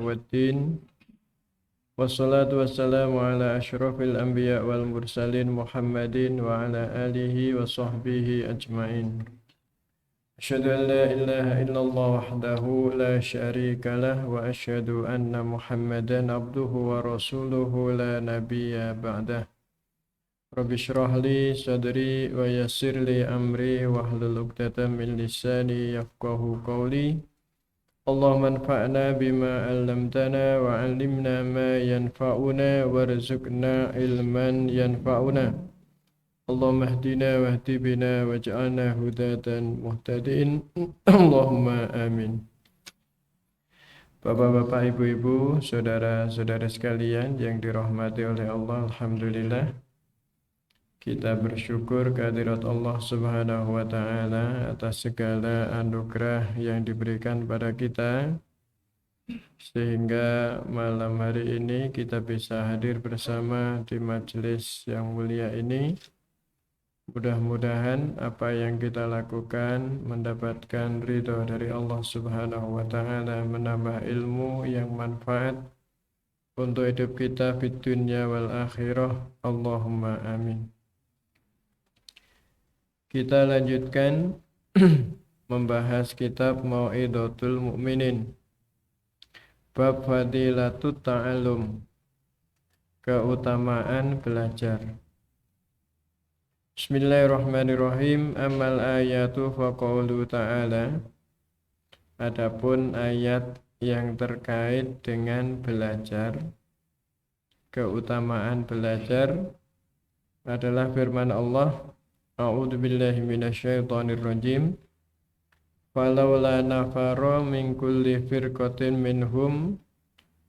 waddin. Wassalatu wassalamu ala asyrafil anbiya wal mursalin Muhammadin wa ala alihi wa sahbihi ajma'in. Asyhadu an la ilaha illallah wahdahu la syarika lah wa asyhadu anna Muhammadan abduhu wa rasuluhu la nabiyya ba'dah. Rabbi shrah li sadri wa yassir li amri wahlul 'uqdatam min lisani yafqahu qawli. Allahumma anfa'na bima 'allamtana wa 'allimna ma yanfa'una warzuqna ilman yanfa'una. Allahumma hdina wahdi bina waj'alna hudatan muhtadin. Allahumma amin. Bapak-bapak, ibu-ibu, saudara-saudara sekalian yang dirahmati oleh Allah, alhamdulillah kita bersyukur kehadirat Allah Subhanahu wa taala atas segala anugerah yang diberikan pada kita sehingga malam hari ini kita bisa hadir bersama di majelis yang mulia ini. Mudah-mudahan apa yang kita lakukan mendapatkan ridho dari Allah Subhanahu wa taala, menambah ilmu yang manfaat untuk hidup kita di dunia wal akhirah. Allahumma amin. Kita lanjutkan membahas kitab Mau'izatul Mu'minin. Bab Fadilatut Ta'allum, keutamaan belajar. Bismillahirrahmanirrahim. Amal ayatu faqaulu ta'ala. Adapun ayat yang terkait dengan belajar, keutamaan belajar adalah firman Allah, A'udzu billahi minasyaitonir rajim. Falaula nafara min kulli firqatin minhum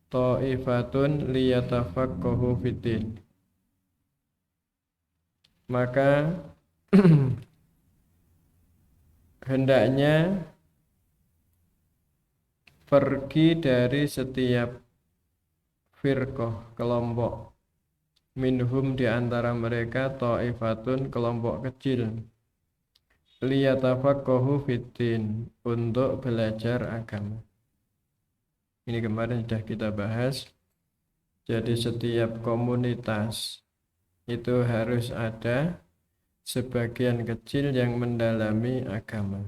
ta'ifatun liyatafaqahu fiddin. Maka hendaknya pergi dari setiap firqah, kelompok, minhum di antara mereka ta'ifatun, kelompok kecil, liyatafaqahu fiddin, untuk belajar agama. Ini kemarin sudah kita bahas. Jadi setiap komunitas itu harus ada sebagian kecil yang mendalami agama.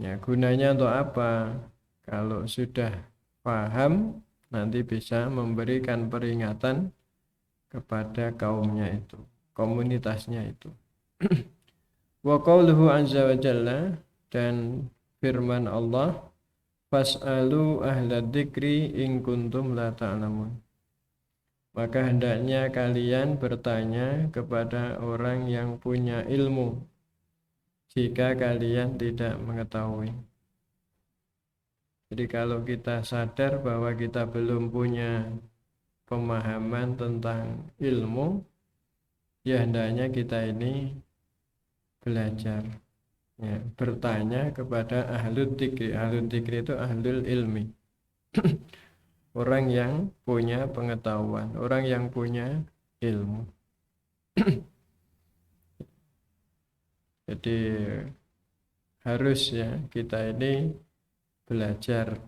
Ya, gunanya untuk apa? Kalau sudah paham, nanti bisa memberikan peringatan kepada kaumnya itu, komunitasnya itu. Wa qauluhu azza wa jalla, dan firman Allah, fas'alu ahla dzikri in kuntum la ta'lamun. Maka hendaknya kalian bertanya kepada orang yang punya ilmu jika kalian tidak mengetahui. Jadi kalau kita sadar bahwa kita belum punya pemahaman tentang ilmu, ya hendaknya kita ini belajar, ya, bertanya kepada ahlul dzikri. Ahlul dzikri itu ahlul ilmi. Orang yang punya pengetahuan, orang yang punya ilmu. Jadi harus ya kita ini belajar,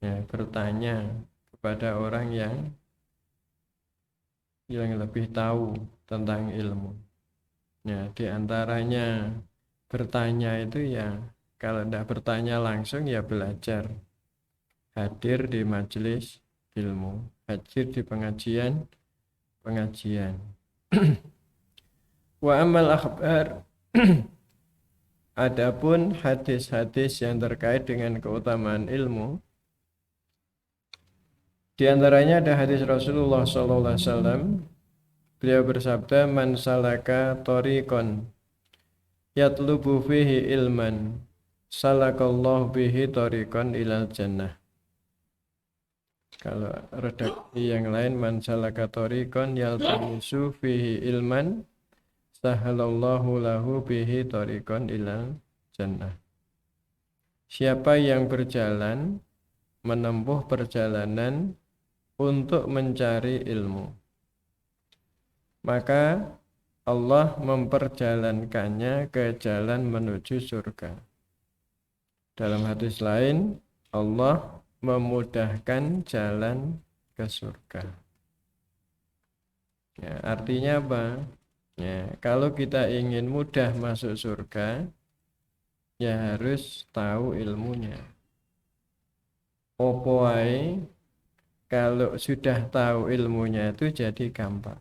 ya, bertanya kepada orang yang lebih tahu tentang ilmu. Ya, di antaranya bertanya itu ya, kalau tidak bertanya langsung ya belajar, hadir di majelis ilmu, hadir di pengajian. Wa amal akhbar. Adapun hadis-hadis yang terkait dengan keutamaan ilmu, di antaranya ada hadis Rasulullah SAW. Beliau bersabda, man salaka tariqan yatlubu fihi ilman salakallahu bihi tariqan ilal jannah. Kalau redaksi yang lain, man salaka tariqan yaltamisu fihi ilman sahalallahu lahu bihi tariqan ilal jannah. Siapa yang berjalan, menempuh perjalanan untuk mencari ilmu, maka Allah memperjalankannya ke jalan menuju surga. Dalam hadis lain, Allah memudahkan jalan ke surga. Ya, artinya apa? Ya, kalau kita ingin mudah masuk surga, ya harus tahu ilmunya. Opo wae kalau sudah tahu ilmunya itu jadi gampang.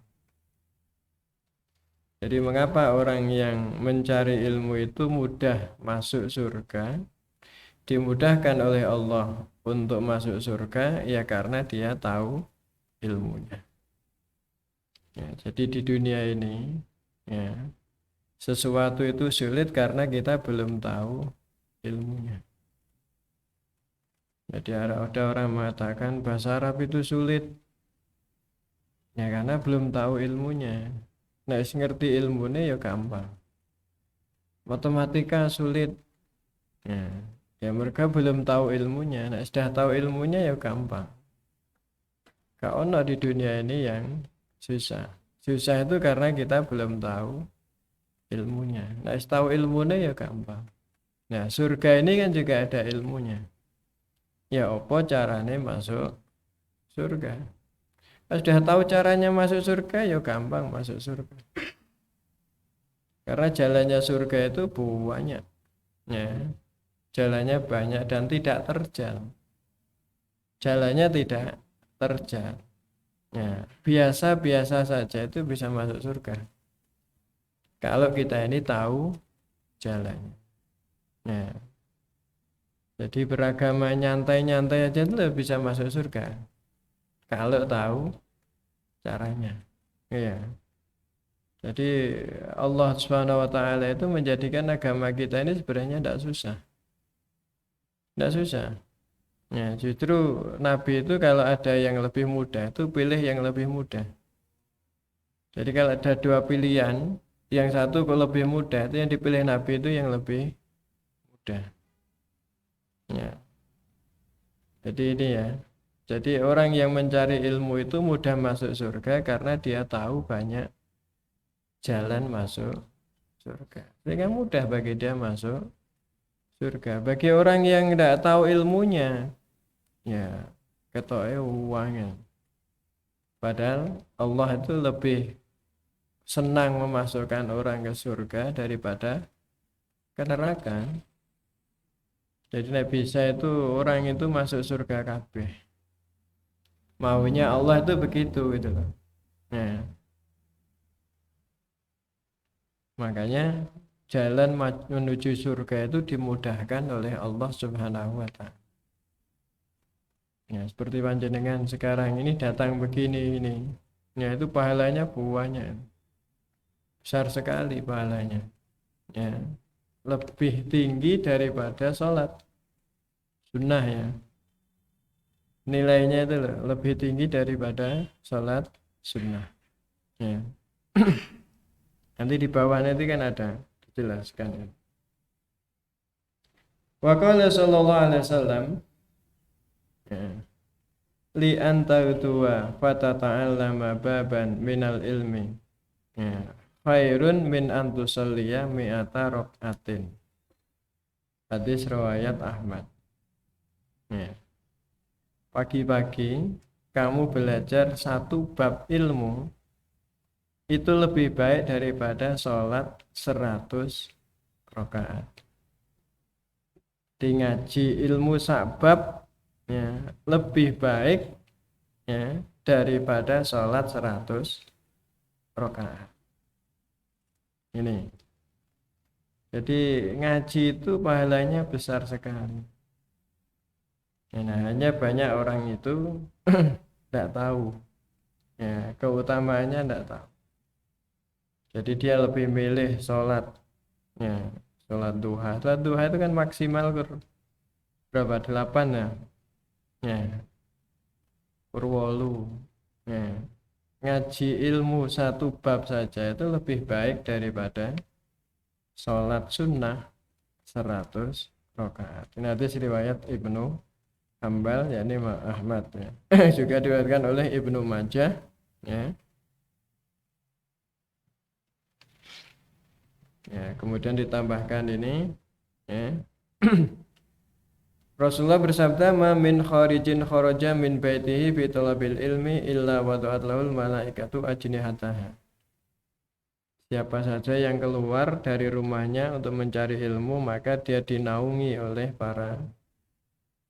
Jadi mengapa orang yang mencari ilmu itu mudah masuk surga? Dimudahkan oleh Allah untuk masuk surga ya karena dia tahu ilmunya. Ya, jadi di dunia ini ya, sesuatu itu sulit karena kita belum tahu ilmunya. Jadi ada orang mengatakan bahasa Arab itu sulit ya karena belum tahu ilmunya. Nah, ngerti ilmunya ya gampang. Matematika sulit ya, ya mereka belum tahu ilmunya. Nah, sudah tahu ilmunya ya gampang. Gak ono di dunia ini yang susah. Susah itu karena kita belum tahu ilmunya. Nah, tahu ilmunya ya gampang. Nah, surga ini kan juga ada ilmunya. Ya, apa caranya masuk surga? Kalau sudah tahu caranya masuk surga, ya gampang masuk surga. Karena jalannya surga itu banyak. Ya, jalannya banyak dan tidak terjal. Jalannya tidak terjal. Ya, biasa-biasa saja itu bisa masuk surga. Kalau kita ini tahu jalannya. Ya, jadi beragama nyantai-nyantai aja itu bisa masuk surga. Kalau tahu caranya. Iya. Jadi Allah Subhanahu wa taala itu menjadikan agama kita ini sebenarnya tidak susah. Tidak susah. Ya, justru Nabi itu kalau ada yang lebih mudah itu pilih yang lebih mudah. Jadi kalau ada dua pilihan, yang satu kalau lebih mudah itu yang dipilih Nabi itu yang lebih mudah. Ya. Jadi ini ya. Jadi orang yang mencari ilmu itu mudah masuk surga karena dia tahu banyak jalan masuk surga. Sehingga mudah bagi dia masuk surga. Bagi orang yang tidak tahu ilmunya, ya ketoknya uangnya. Padahal Allah itu lebih senang memasukkan orang ke surga daripada ke neraka. Jadi Nabi Isa itu orang itu masuk surga kabeh. Maunya Allah itu begitu gitu loh. Nah, makanya jalan menuju surga itu dimudahkan oleh Allah Subhanahu wa taala. Ya, seperti panjenengan sekarang ini datang begini ini. Ya, itu pahalanya banyak. Besar sekali pahalanya. Ya, lebih tinggi daripada sholat sunnah ya. Nilainya itu loh, lebih tinggi daripada sholat sunnah. Ya. Nanti di bawahnya itu kan ada dijelaskan. Ya. Wa qala sallallahu alaihi wasallam ya, li anta utuwa fatata'allama baban minal ilmi ya, khairun min antusalliya mi'ata rok'atin. Hadis riwayat Ahmad ya. Pagi-pagi kamu belajar satu bab ilmu itu lebih baik daripada sholat 100 rakaat. Di ngaji ilmu sabab ya, lebih baik ya, daripada sholat 100 rakaat. Ini. Jadi ngaji itu pahalanya besar sekali. Nah, hanya banyak orang itu tidak tahu. Ya, keutamaannya tidak tahu. Jadi dia lebih milih sholat. Ya, sholat duha. Sholat duha itu kan maksimal berapa? 8 ya. Ya, perwolu. Ya. Ngaji ilmu satu bab saja itu lebih baik daripada sholat sunnah 100 rakaat. Ini hadis riwayat Ibnu Hambal, yakni Ahmad ya. Juga diriwayatkan oleh Ibnu Majah ya. Ya, kemudian ditambahkan ini ya. Rasulullah bersabda, "Ma min kharijin kharaja min baitihi fi talabil ilmi illa wada'at lahul malaikatu ajnihataha." Siapa saja yang keluar dari rumahnya untuk mencari ilmu, maka dia dinaungi oleh para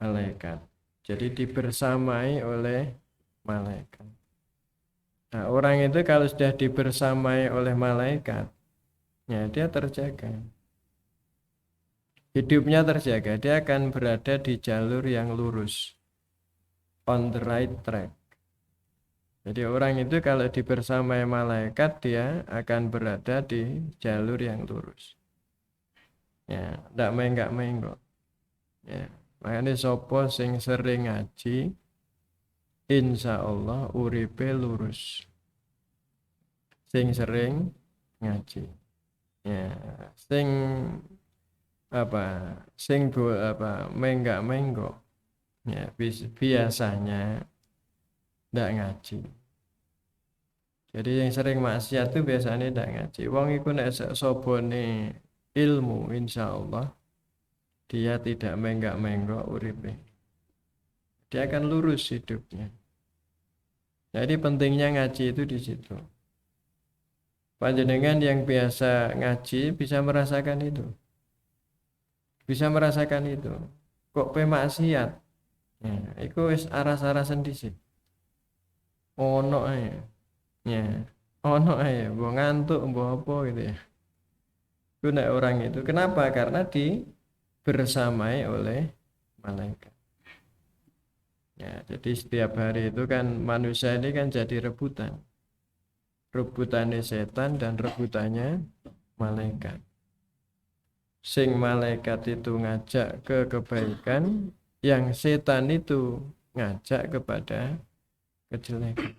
malaikat. Jadi dibersamai oleh malaikat. Nah, orang itu kalau sudah dibersamai oleh malaikat, ya dia terjaga. Hidupnya terjaga, dia akan berada di jalur yang lurus, on the right track. Jadi orang itu kalau dibersamai malaikat, dia akan berada di jalur yang lurus. Ya, tidak menggak-menggok. Ya, makanya sopo sing sering ngaji, insya Allah uripe lurus. Sing sering ngaji. Ya, sing menggak-menggok. Ya, biasanya tidak ngaji. Jadi yang sering maksiat itu biasanya tidak ngaji. Wong iku nek sobone ilmu, insya Allah dia tidak menggak-menggok uripe. Dia akan lurus hidupnya. Jadi pentingnya ngaji itu di situ. Panjenengan yang biasa ngaji bisa merasakan itu. Bisa merasakan itu. Kok pemaksiat? Ya, itu wis aras-arasan dhisik. Ono ae. Ya, ono ae, mbok ngantuk mbok apa gitu ya. Itu nek orang itu. Kenapa? Karena dibersamai oleh malaikat. Ya, jadi setiap hari itu kan manusia ini kan jadi rebutan. Rebutannya setan dan rebutannya malaikat. Sing malaikat itu ngajak ke kebaikan, yang setan itu ngajak kepada kejelekan.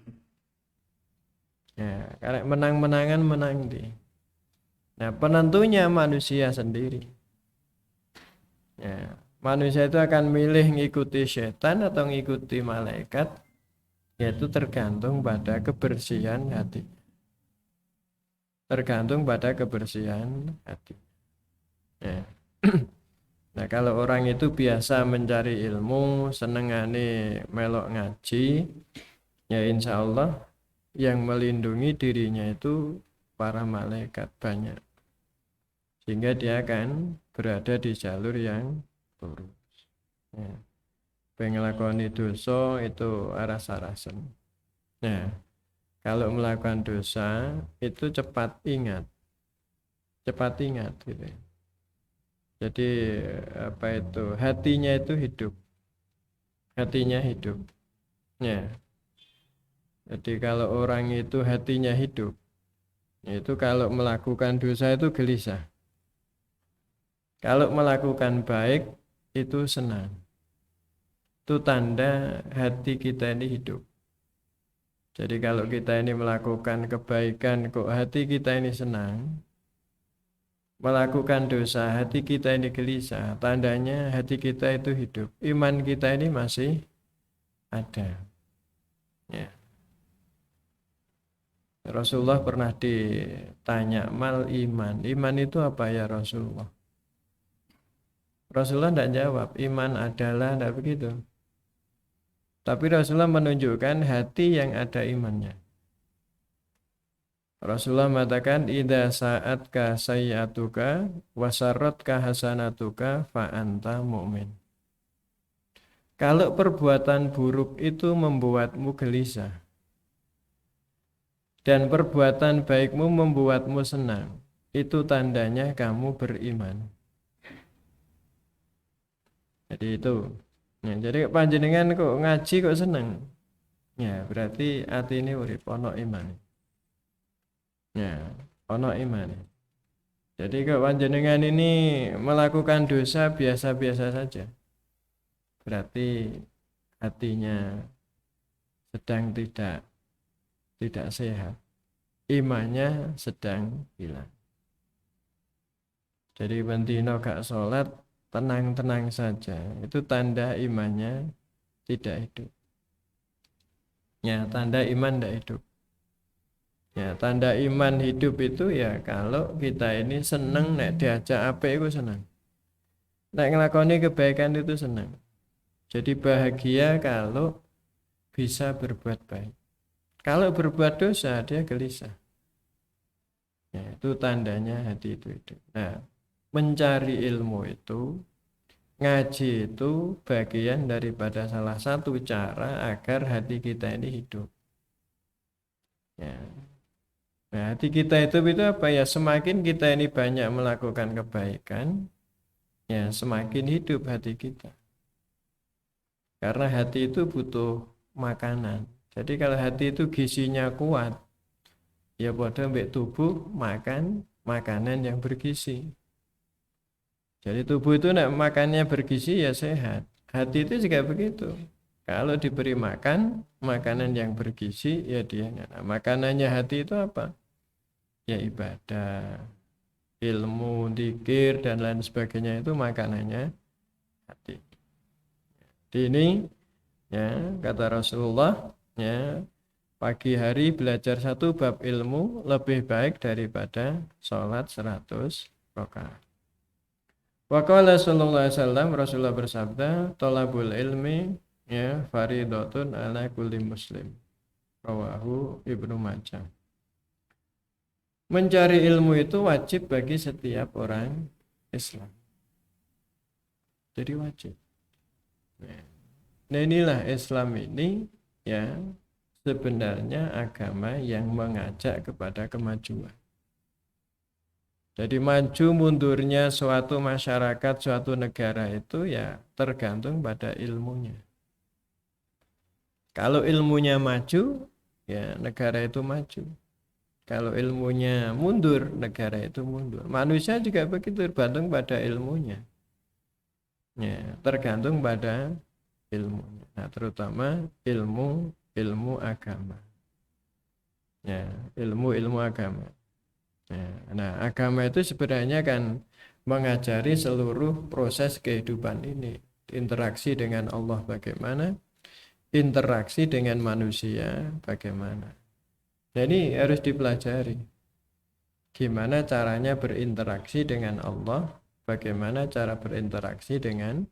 Ya, karena menang-menangan menang di. Nah, penentunya manusia sendiri. Ya, manusia itu akan milih ngikuti setan atau ngikuti malaikat, yaitu tergantung pada kebersihan hati. Tergantung pada kebersihan hati. Ya. Nah, kalau orang itu biasa mencari ilmu, senengane melok ngaji, ya insya Allah yang melindungi dirinya itu para malaikat banyak. Sehingga dia akan berada di jalur yang lurus. Ya. Pengelakoni dosa itu aras-arasan. Nah, kalau melakukan dosa itu cepat ingat gitu. Jadi hatinya itu hidup. Ya. Jadi kalau orang itu hatinya hidup, itu kalau melakukan dosa itu gelisah. Kalau melakukan baik itu senang. Itu tanda hati kita ini hidup. Jadi kalau kita ini melakukan kebaikan kok hati kita ini senang, melakukan dosa hati kita ini gelisah, tandanya hati kita itu hidup. Iman kita ini masih ada. Ya. Rasulullah pernah ditanya, mal iman. Iman itu apa ya Rasulullah? Rasulullah tidak jawab, iman adalah, tidak begitu. Tapi Rasulullah menunjukkan hati yang ada imannya. Rasulullah mengatakan, idza sa'atka sayyatuka wasarratka hasanatuka fa anta mu'min. Kalau perbuatan buruk itu membuatmu gelisah dan perbuatan baikmu membuatmu senang, itu tandanya kamu beriman. Jadi itu. Ya, jadi panjenengan kok ngaji kok senang. Ya, berarti hati ini urip ono iman. Ya, ono iman. Jadi kalau panjenengan ini melakukan dosa biasa-biasa saja, berarti hatinya sedang tidak sehat. Imannya sedang hilang. Jadi bentino gak sholat, tenang-tenang saja. Itu tanda imannya tidak hidup. Ya, tanda iman tidak hidup. Ya, tanda iman hidup itu ya kalau kita ini seneng nek diajak apa itu seneng. Nek ngelakoni kebaikan itu senang. Jadi bahagia kalau bisa berbuat baik. Kalau berbuat dosa dia gelisah. Ya, itu tandanya hati itu hidup. Nah, mencari ilmu itu, ngaji itu bagian daripada salah satu cara agar hati kita ini hidup. Ya. Nah, hati kita itu apa ya? Semakin kita ini banyak melakukan kebaikan, ya semakin hidup hati kita. Karena hati itu butuh makanan. Jadi kalau hati itu gizinya kuat, ya pada mbek tubuh makan makanan yang bergizi. Jadi tubuh itu nak makannya bergizi ya sehat. Hati itu juga begitu. Kalau diberi makan makanan yang bergizi ya dia. Nah, makanannya hati itu apa? Ya ibadah, ilmu, zikir dan lain sebagainya itu makanannya hati. Di ini ya kata Rasulullah ya pagi hari belajar satu bab ilmu lebih baik daripada sholat 100 rakaat. Wa qala sallallahu alaihi wasallam Rasulullah bersabda thalabul ilmi ya fardhatun ala kulli muslim. Rawahu Ibnu Majah. Mencari ilmu itu wajib bagi setiap orang Islam. Jadi wajib. Nah inilah Islam ini ya sebenarnya agama yang mengajak kepada kemajuan. Jadi maju mundurnya suatu masyarakat, suatu negara itu ya tergantung pada ilmunya. Kalau ilmunya maju, ya negara itu maju. Kalau ilmunya mundur, negara itu mundur. Manusia juga begitu, tergantung pada ilmunya. Ya, tergantung pada ilmunya. Nah, terutama ilmu agama. Ya, ilmu agama. Ya, nah, agama itu sebenarnya kan mengajari seluruh proses kehidupan ini. Interaksi dengan Allah bagaimana, interaksi dengan manusia bagaimana. Nah, ini harus dipelajari. Gimana caranya berinteraksi dengan Allah, bagaimana cara berinteraksi dengan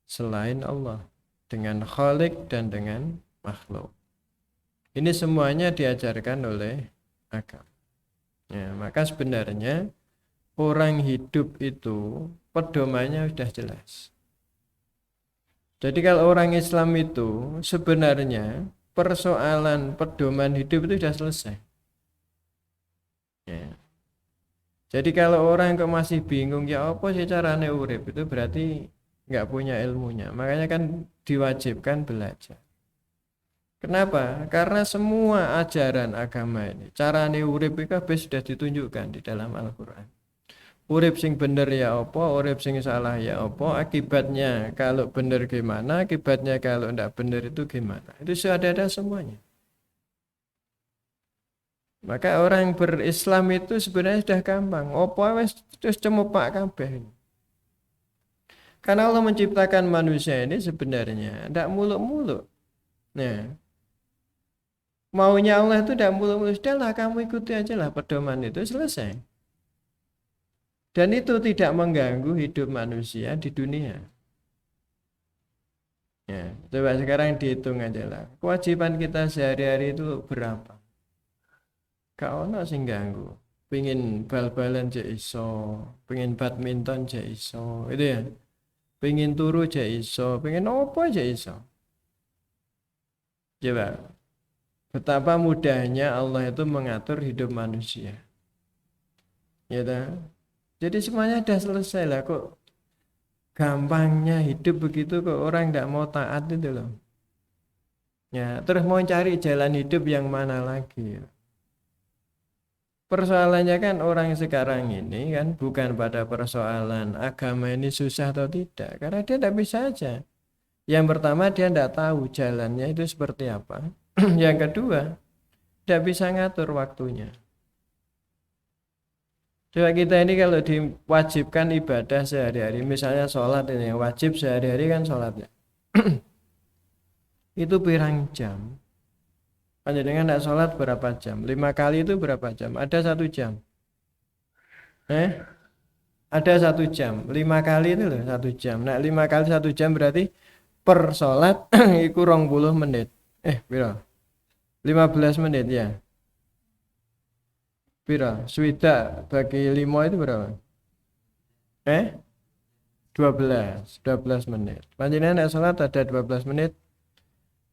selain Allah, dengan Khalik dan dengan makhluk. Ini semuanya diajarkan oleh agama. Ya, maka sebenarnya orang hidup itu pedomannya sudah jelas. Jadi kalau orang Islam itu sebenarnya persoalan pedoman hidup itu sudah selesai. Ya. Jadi kalau orang kok masih bingung ya apa sih caranya urip itu berarti nggak punya ilmunya. Makanya kan diwajibkan belajar. Kenapa? Karena semua ajaran agama ini, carane urip itu sudah ditunjukkan di dalam Al-Quran. Urip sing bener ya apa, urip sing salah ya apa, akibatnya kalau bener gimana, akibatnya kalau tidak bener itu gimana. Itu sudah ada semuanya. Maka orang berislam itu sebenarnya sudah gampang. Apa wis terus cemupak kabeh. Karena Allah menciptakan manusia ini sebenarnya tidak muluk-muluk. Nah, maunya Allah itu tidak muluk-muluk. Sudahlah kamu ikuti aja lah pedoman itu selesai. Dan itu tidak mengganggu hidup manusia di dunia. Ya, coba sekarang dihitung aja lah. Kewajiban kita sehari-hari itu berapa? Gak ono sing ganggu. Pengen bal-balan je iso, pengen badminton je iso, itu ya. Pengen turu je iso, pengen apa je iso. Coba, betapa mudahnya Allah itu mengatur hidup manusia. Ya tak? Jadi semuanya sudah selesai lah kok. Gampangnya hidup begitu kok orang tidak mau taat itu loh. Ya, terus mau cari jalan hidup yang mana lagi? Persoalannya kan orang sekarang ini kan bukan pada persoalan agama ini susah atau tidak. Karena dia tidak bisa aja. Yang pertama dia tidak tahu jalannya itu seperti apa. Yang kedua, tidak bisa ngatur waktunya. Coba kita ini kalau diwajibkan ibadah sehari-hari, misalnya sholat ini, wajib sehari-hari kan sholatnya. Itu pirang jam. Panjenengan tidak sholat berapa jam? 5 kali itu berapa jam? Ada 1 jam. ada 1 jam, 5 kali itu loh 1 jam. Nah 5 kali 1 jam berarti per sholat iku 20 menit. Piro? 15 menit ya. Piro? Swidak bagi 5 itu berapa? Eh? 12 menit. Panjenengan nek sholat ada 12 menit.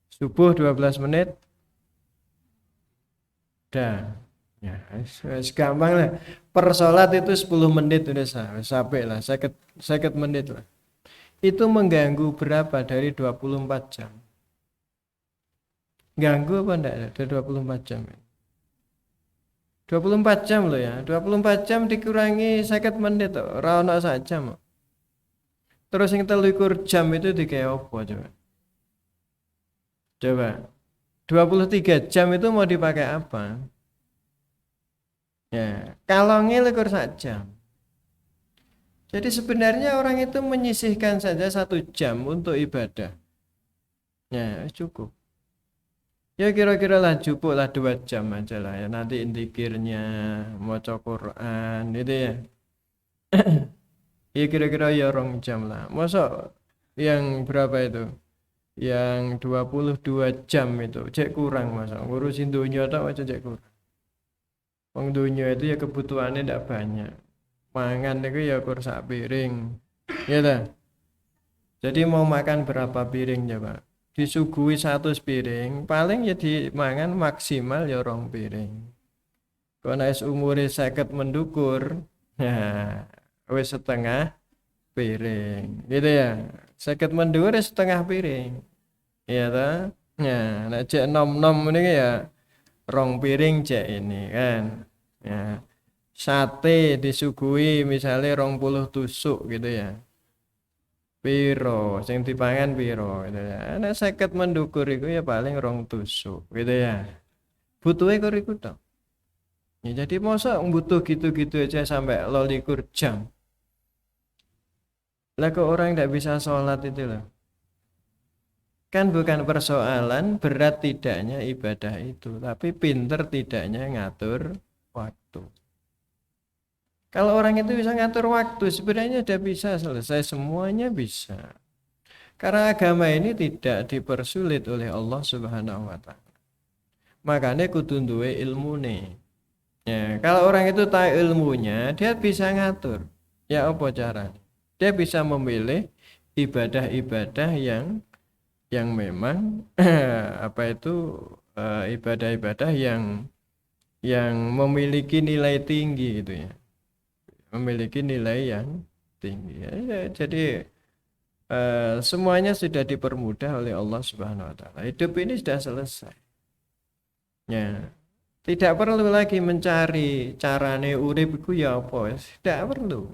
Subuh 12 menit. Dah. Ya, gampang lah. Per sholat itu 10 menit udah sampai lah. 50 menit lah. Itu mengganggu berapa dari 24 jam? Ganggu apa enggak dari 24 jam? 24 jam loh ya. 24 jam dikurangi 50 menit tuh. Ora ono sak jam. Terus yang 23 jam itu dikaya apa coba? Coba. 23 jam itu mau dipakai apa? Ya, kalau ngelikur 1 jam. Jadi sebenarnya orang itu menyisihkan saja 1 jam untuk ibadah. Ya, cukup. Ya kira-kira lah cukup lah 2 jam aja lah ya. Nanti intikirnya, maca Quran itu ya. Ya kira-kira ya 2 jam lah. Masa yang berapa itu? Yang 22 jam itu cek kurang masa. Ngurusin dunia tak aja cek kurang. Wong dunia itu ya kebutuhannya tidak banyak. Mangan itu ya kur sak piring. Ya dah. Jadi mau makan berapa piring coba? Disuguhi 1 piring, paling ya dimangan maksimal ya 2 piring. Kalau naik umure 50 mendukur, nah wis setengah piring, gitu ya. 50 mendukur ya setengah piring, ya ta? Nah, nek cek nom-nom ini ya 2 piring cek ini kan. Ya. Sate disuguhi misalnya 20 tusuk gitu ya. Piro sing dipangan piro gitu ya. Nek 50 mendukur iku ya paling 2 tusuk gitu ya. Butuhe kur iku tok. Ya, jadi masa butuh gitu-gitu aja sampai 12 jam. Lah kok orang tidak bisa sholat itu loh. Kan bukan persoalan berat tidaknya ibadah itu, tapi pinter tidaknya ngatur waktu. Kalau orang itu bisa ngatur waktu, sebenarnya sudah bisa selesai, semuanya bisa. Karena agama ini tidak dipersulit oleh Allah Subhanahu wa taala. Makanya kudu duwe ilmune. Ya, kalau orang itu tahu ilmunya, dia bisa ngatur. Ya apa caranya? Dia bisa memilih ibadah-ibadah yang memang apa itu ibadah-ibadah yang memiliki nilai tinggi gitu ya. Memiliki nilai yang tinggi. Jadi semuanya sudah dipermudah oleh Allah Subhanahu wa taala. Hidup ini sudah selesai. Ya. Tidak perlu lagi mencari carane urip iku ya apa, tidak perlu.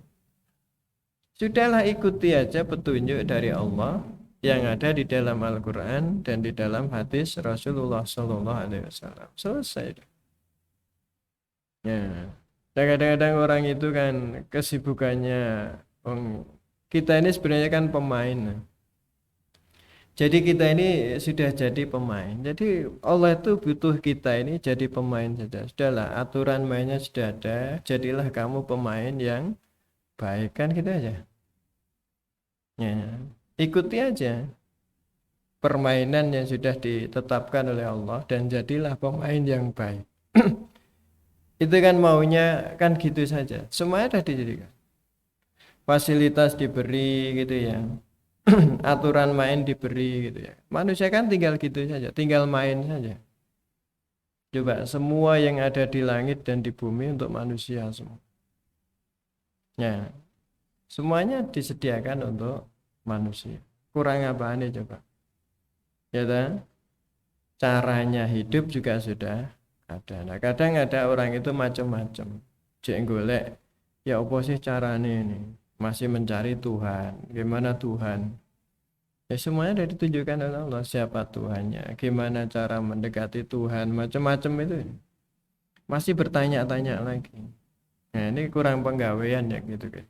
Sudahlah ikuti aja petunjuk dari Allah yang ada di dalam Al-Qur'an dan di dalam hadis Rasulullah sallallahu alaihi wasallam. Selesai. Ya. Dan kadang-kadang orang itu kan kesibukannya kita ini sebenarnya kan pemain. Jadi kita ini sudah jadi pemain. Jadi Allah itu butuh kita ini jadi pemain saja. Sudahlah, aturan mainnya sudah ada. Jadilah kamu pemain yang baik kan gitu aja. Ya, ikuti aja permainan yang sudah ditetapkan oleh Allah dan jadilah pemain yang baik. Itu kan maunya kan gitu saja. Semuanya sudah dijadikan. Fasilitas diberi gitu ya. Aturan main diberi gitu ya. Manusia kan tinggal gitu saja, tinggal main saja. Coba semua yang ada di langit dan di bumi untuk manusia semua. Ya, semuanya disediakan untuk manusia. Kurang apa nih coba? Ya kan? Caranya hidup juga sudah ada. Nah, kadang ada orang itu macam-macam. Cek golek, ya apa sih caranya ini? Masih mencari Tuhan. Gimana Tuhan? Ya semuanya sudah ditunjukkan oleh Allah siapa Tuhannya, gimana cara mendekati Tuhan, macam-macam itu. Masih bertanya-tanya lagi. Nah, ini kurang penggawaian ya gitu kan.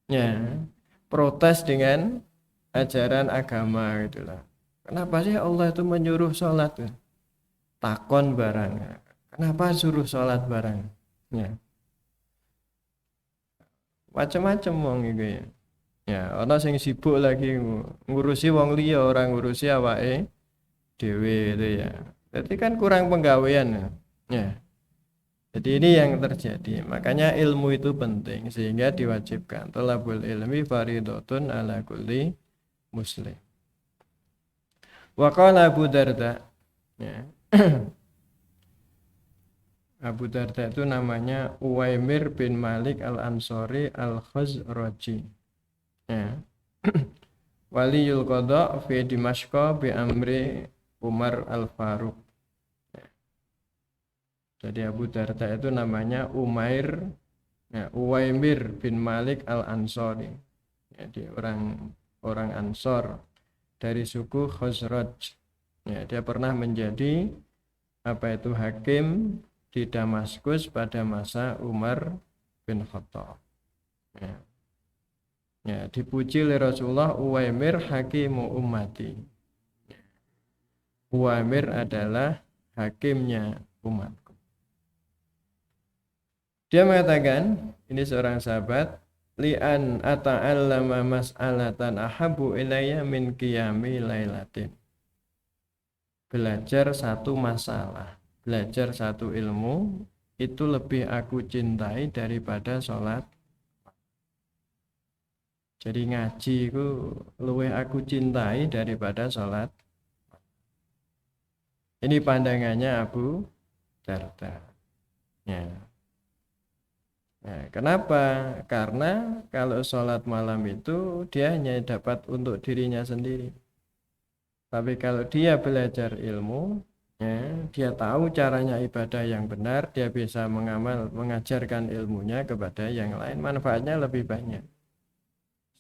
Ya, protes dengan ajaran agama gitulah. Kenapa sih Allah itu menyuruh sholat? Takon barang. Kenapa suruh sholat barang? Ya. macam-macam wong iku ya. Ya, ana sing sibuk lagi ngurusi wong liya, orang ngurusi awake dhewe gitu ya. Jadi kan kurang penggawean ya. Ya. Jadi ini yang terjadi. Makanya ilmu itu penting sehingga diwajibkan. Thalabul ilmi fardhatun ala kulli muslim. Wa qala Abu Darda. Ya. Abu Darda itu namanya Uwaimir bin Malik Al-Ansori Al-Khazraji. Ya. Waliyul Qadha fi Dimashq bi amri Umar Al-Faruq. Jadi Abu Darda itu namanya Uwaimir bin Malik Al-Ansori. Jadi orang Ansor dari suku Khazraj. Ya, dia pernah menjadi hakim di Damaskus pada masa Umar bin Khattab. Ya. Ya, dipuji oleh Rasulullah, Uwaimir hakimu ummati. Uwaimir adalah hakimnya umat. Dia mengatakan, ini seorang sahabat, li'an ata'allama mas'alatan ahabu ilayya min qiyami lailatin. Belajar satu masalah, belajar satu ilmu, itu lebih aku cintai daripada sholat. Jadi ngaji itu lebih aku cintai daripada sholat. Ini pandangannya Abu Darda. Ya. Nah, kenapa? Karena kalau sholat malam itu dia hanya dapat untuk dirinya sendiri. Tapi kalau dia belajar ilmu, ya, dia tahu caranya ibadah yang benar, dia bisa mengajarkan ilmunya kepada yang lain, manfaatnya lebih banyak.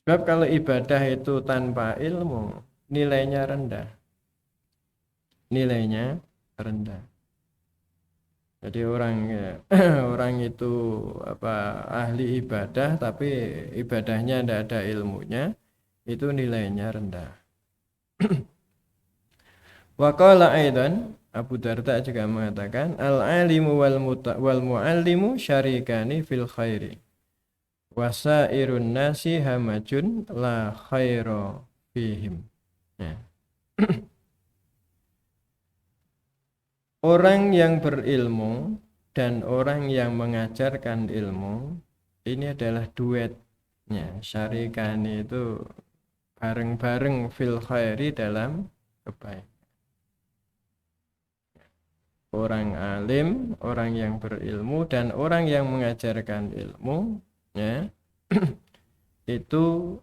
Sebab kalau ibadah itu tanpa ilmu, nilainya rendah. Nilainya rendah. Jadi orang itu ahli ibadah tapi ibadahnya tidak ada ilmunya, itu nilainya rendah. Wa qala aidan, Abu Darda juga mengatakan al-alimu wal muallimu syarikani fil khairi. Wasairun nasi hamajun la khaira fihim. Ya. Orang yang berilmu dan orang yang mengajarkan ilmu ini adalah duetnya. Syarikani itu bareng-bareng fil khairi dalam kebaikan. Orang alim, orang yang berilmu dan orang yang mengajarkan ilmu, ya, itu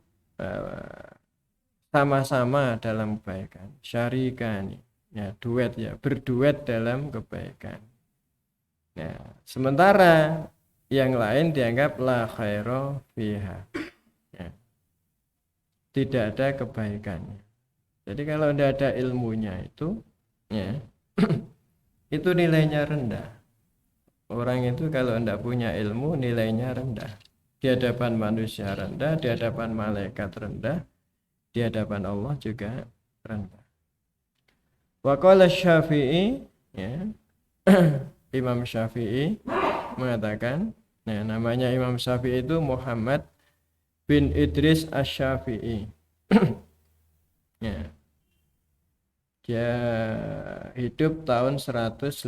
sama-sama dalam kebaikan. Syarikani. Ya, duet ya, berduet dalam kebaikan. Ya, sementara yang lain dianggap la khaira fiha. Ya. Tidak ada kebaikannya. Jadi kalau tidak ada ilmunya itu, ya, itu nilainya rendah. Orang itu kalau tidak punya ilmu nilainya rendah. Di hadapan manusia rendah, di hadapan malaikat rendah, di hadapan Allah juga rendah. Wa qala Syafi'i, ya. Imam Syafi'i mengatakan, nah, namanya Imam Syafi'i itu Muhammad bin Idris Asy-Syafi'i. Ya. Dia hidup tahun 150,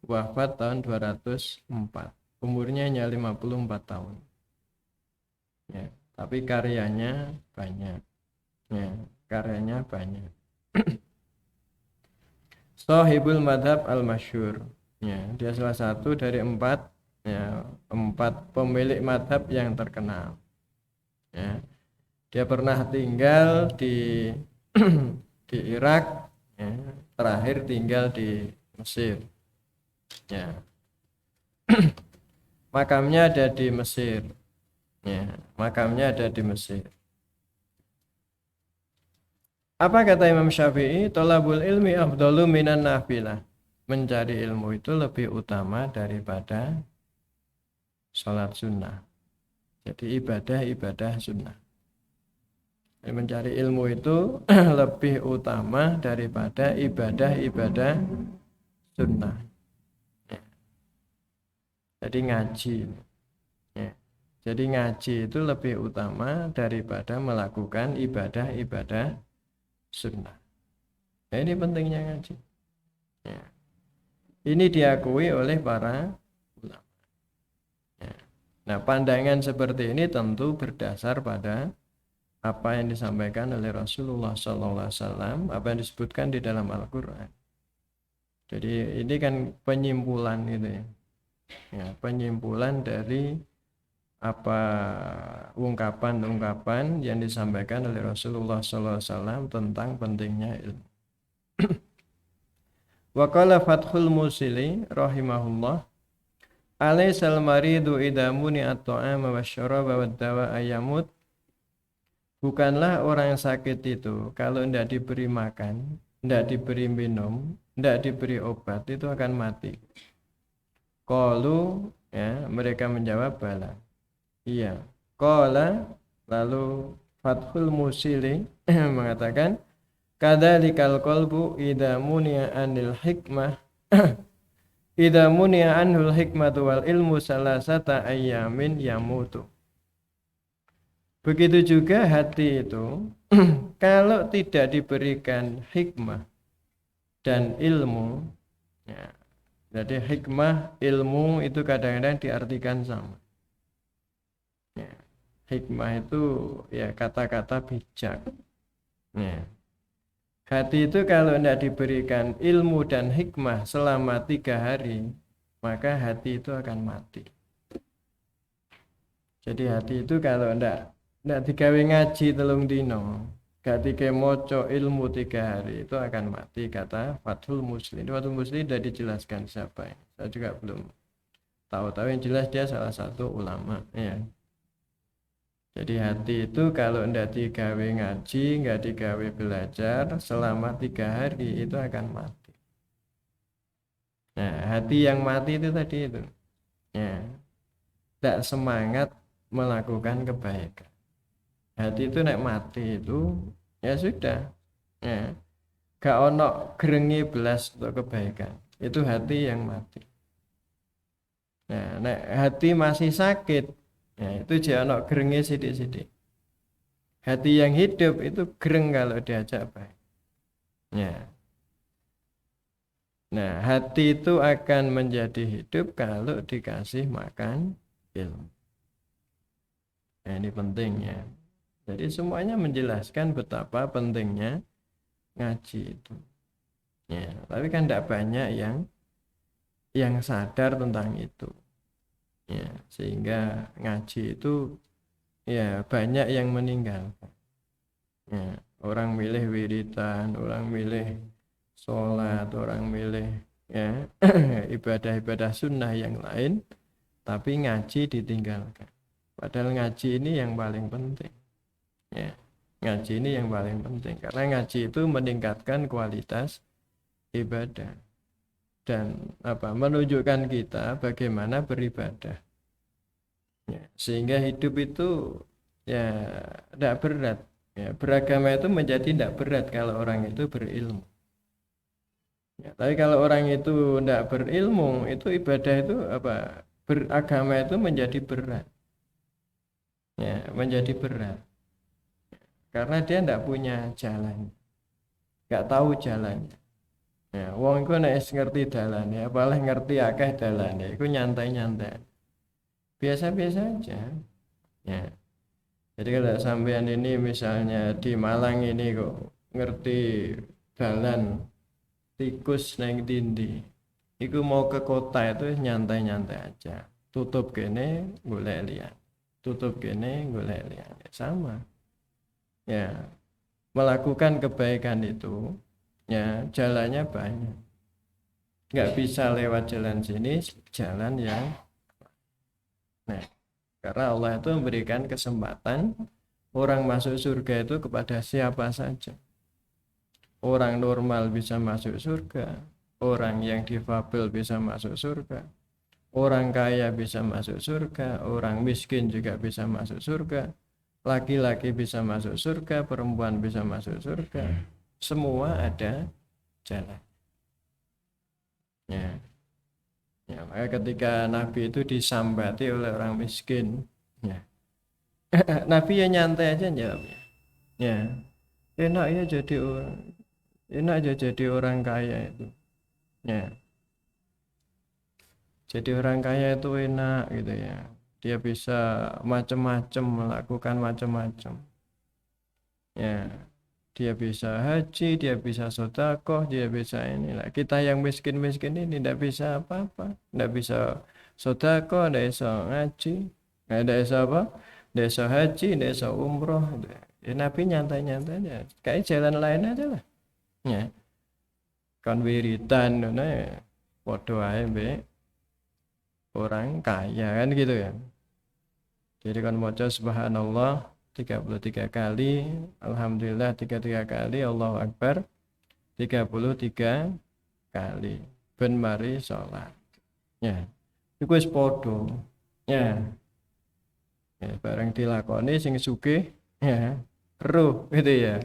wafat tahun 204. Umurnya hanya 54 tahun. Ya, tapi karyanya banyak. Ya, karyanya banyak. Shahibul madhab al-masyhur. Ya, dia salah satu dari empat pemilik madhab yang terkenal. Ya, dia pernah tinggal di di Irak, ya, terakhir tinggal di Mesir. Ya. Makamnya ada di Mesir. Ya, makamnya ada di Mesir. Apa kata Imam Syafi'i? Thalabul ilmi afdalu minan nafilah. Mencari ilmu itu lebih utama daripada sholat sunnah. Jadi ibadah sunnah. Jadi mencari ilmu itu lebih utama daripada ibadah sunnah. Ya. Jadi ngaji. Ya. Jadi ngaji itu lebih utama daripada melakukan ibadah-ibadah sunnah. Nah, ini pentingnya ngaji. Ya. Ini diakui oleh para ulama. Ya. Nah, pandangan seperti ini tentu berdasar pada apa yang disampaikan oleh Rasulullah SAW, apa yang disebutkan di dalam Al-Quran. Jadi ini kan penyimpulan itu ya. Ya, penyimpulan dari apa ungkapan-ungkapan yang disampaikan oleh Rasulullah SAW tentang pentingnya ilmu. Wa qala Fathul Musili rahimahullah, alaysal maridu idza muni'at ta'ama wasyaraba wad-dawa ayamut. Bukanlah orang yang sakit itu kalau tidak diberi makan, tidak diberi minum, tidak diberi obat itu akan mati. Qalu, ya, mereka menjawab bala. Iya. Qala, lalu Fathul Musili mengatakan, kadzalikal qalbu idza muni'a anil hikmah idza muni'a anhul hikmatu wal ilmu salasata ayyamin yamutu. Begitu juga hati itu kalau tidak diberikan hikmah dan ilmu, ya, jadi hikmah ilmu itu kadang-kadang diartikan sama. Ya, hikmah itu ya kata-kata bijak. Ya. Hati itu kalau tidak diberikan ilmu dan hikmah selama 3 hari, maka hati itu akan mati. Jadi hati itu kalau tidak digawe ngaji 3 dino, gak dike moco ilmu 3 hari, itu akan mati, kata Fathul Muslim. Fathul Muslim sudah dijelaskan siapa ini. Saya juga belum tahu yang jelas dia salah satu ulama ya. Jadi hati itu kalau tidak digawe ngaji, nggak digawe belajar selama 3 hari itu akan mati. Nah, hati yang mati itu tadi itu, ya, tidak semangat melakukan kebaikan. Hati itu nek mati itu ya sudah, ya, gak ono gerengi belas untuk kebaikan. Itu hati yang mati. Nah, nek hati masih sakit, ya, itu jangan ono gerengi sidik-sidik. Hati yang hidup itu gereng kalau diajak baik. Ya. Nah, hati itu akan menjadi hidup kalau dikasih makan ilmu. Nah, ini pentingnya. Jadi semuanya menjelaskan betapa pentingnya ngaji itu. Ya, tapi kan tidak banyak yang sadar tentang itu. Ya, sehingga ngaji itu ya banyak yang meninggal. Ya, orang milih wiridan, orang milih sholat, orang milih ya ibadah-ibadah sunnah yang lain, tapi ngaji ditinggalkan. Padahal ngaji ini yang paling penting. Ya, ngaji ini yang paling penting karena ngaji itu meningkatkan kualitas ibadah dan menunjukkan kita bagaimana beribadah. Ya, sehingga hidup itu ya tidak berat. Ya, beragama itu menjadi tidak berat kalau orang itu berilmu. Ya, tapi kalau orang itu tidak berilmu, itu ibadah itu beragama itu menjadi berat. Ya, menjadi berat. Karena dia tidak punya jalan, nggak tahu jalannya. Ya, wong iku nek ngerti dalane, apalagi ngerti akeh dalane, iku nyantai-nyantai. Biasa-biasa aja. Ya. Jadi kalau sampean ini misalnya di Malang ini kok ngerti dalan tikus neng dindi, iku mau ke kota itu nyantai-nyantai aja. Tutup kene golek liyan. Tutup kene golek liyan. Sama. Ya, melakukan kebaikan itu ya jalannya banyak, nggak bisa lewat jalan sini, jalan yang nah, karena Allah itu memberikan kesempatan orang masuk surga itu kepada siapa saja. Orang normal bisa masuk surga, orang yang difabel bisa masuk surga, orang kaya bisa masuk surga, orang miskin juga bisa masuk surga, laki-laki bisa masuk surga, perempuan bisa masuk surga, semua ada jalan. Ya, maka ketika Nabi itu disambati oleh orang miskin, Ya. Nabi ya nyantai aja jawabnya. Ya, enak ya jadi orang, enak aja jadi orang kaya itu. Ya, jadi orang kaya itu enak gitu ya. Dia bisa macam-macam melakukan macam-macam. Ya, dia bisa haji, dia bisa sedekah, dia bisa inilah. Kita yang miskin-miskin ini tidak bisa apa-apa, tidak bisa sedekah, tidak bisa ngaji, tidak bisa apa, tidak bisa haji, tidak bisa umroh. Ya, Nabi nyantai-nyantai aja, kayak jalan lain aja lah. Ya, kan wiridan, nah, podo ae mbek orang kaya kan gitu ya. Jadi kan maca subhanallah 33 kali, alhamdulillah 33 kali, Allahu Akbar 33 kali. Ben mari salat. Ya, iku wis padha. Ya, ya bareng dilakoni sing sugih ya, ruh gitu ya.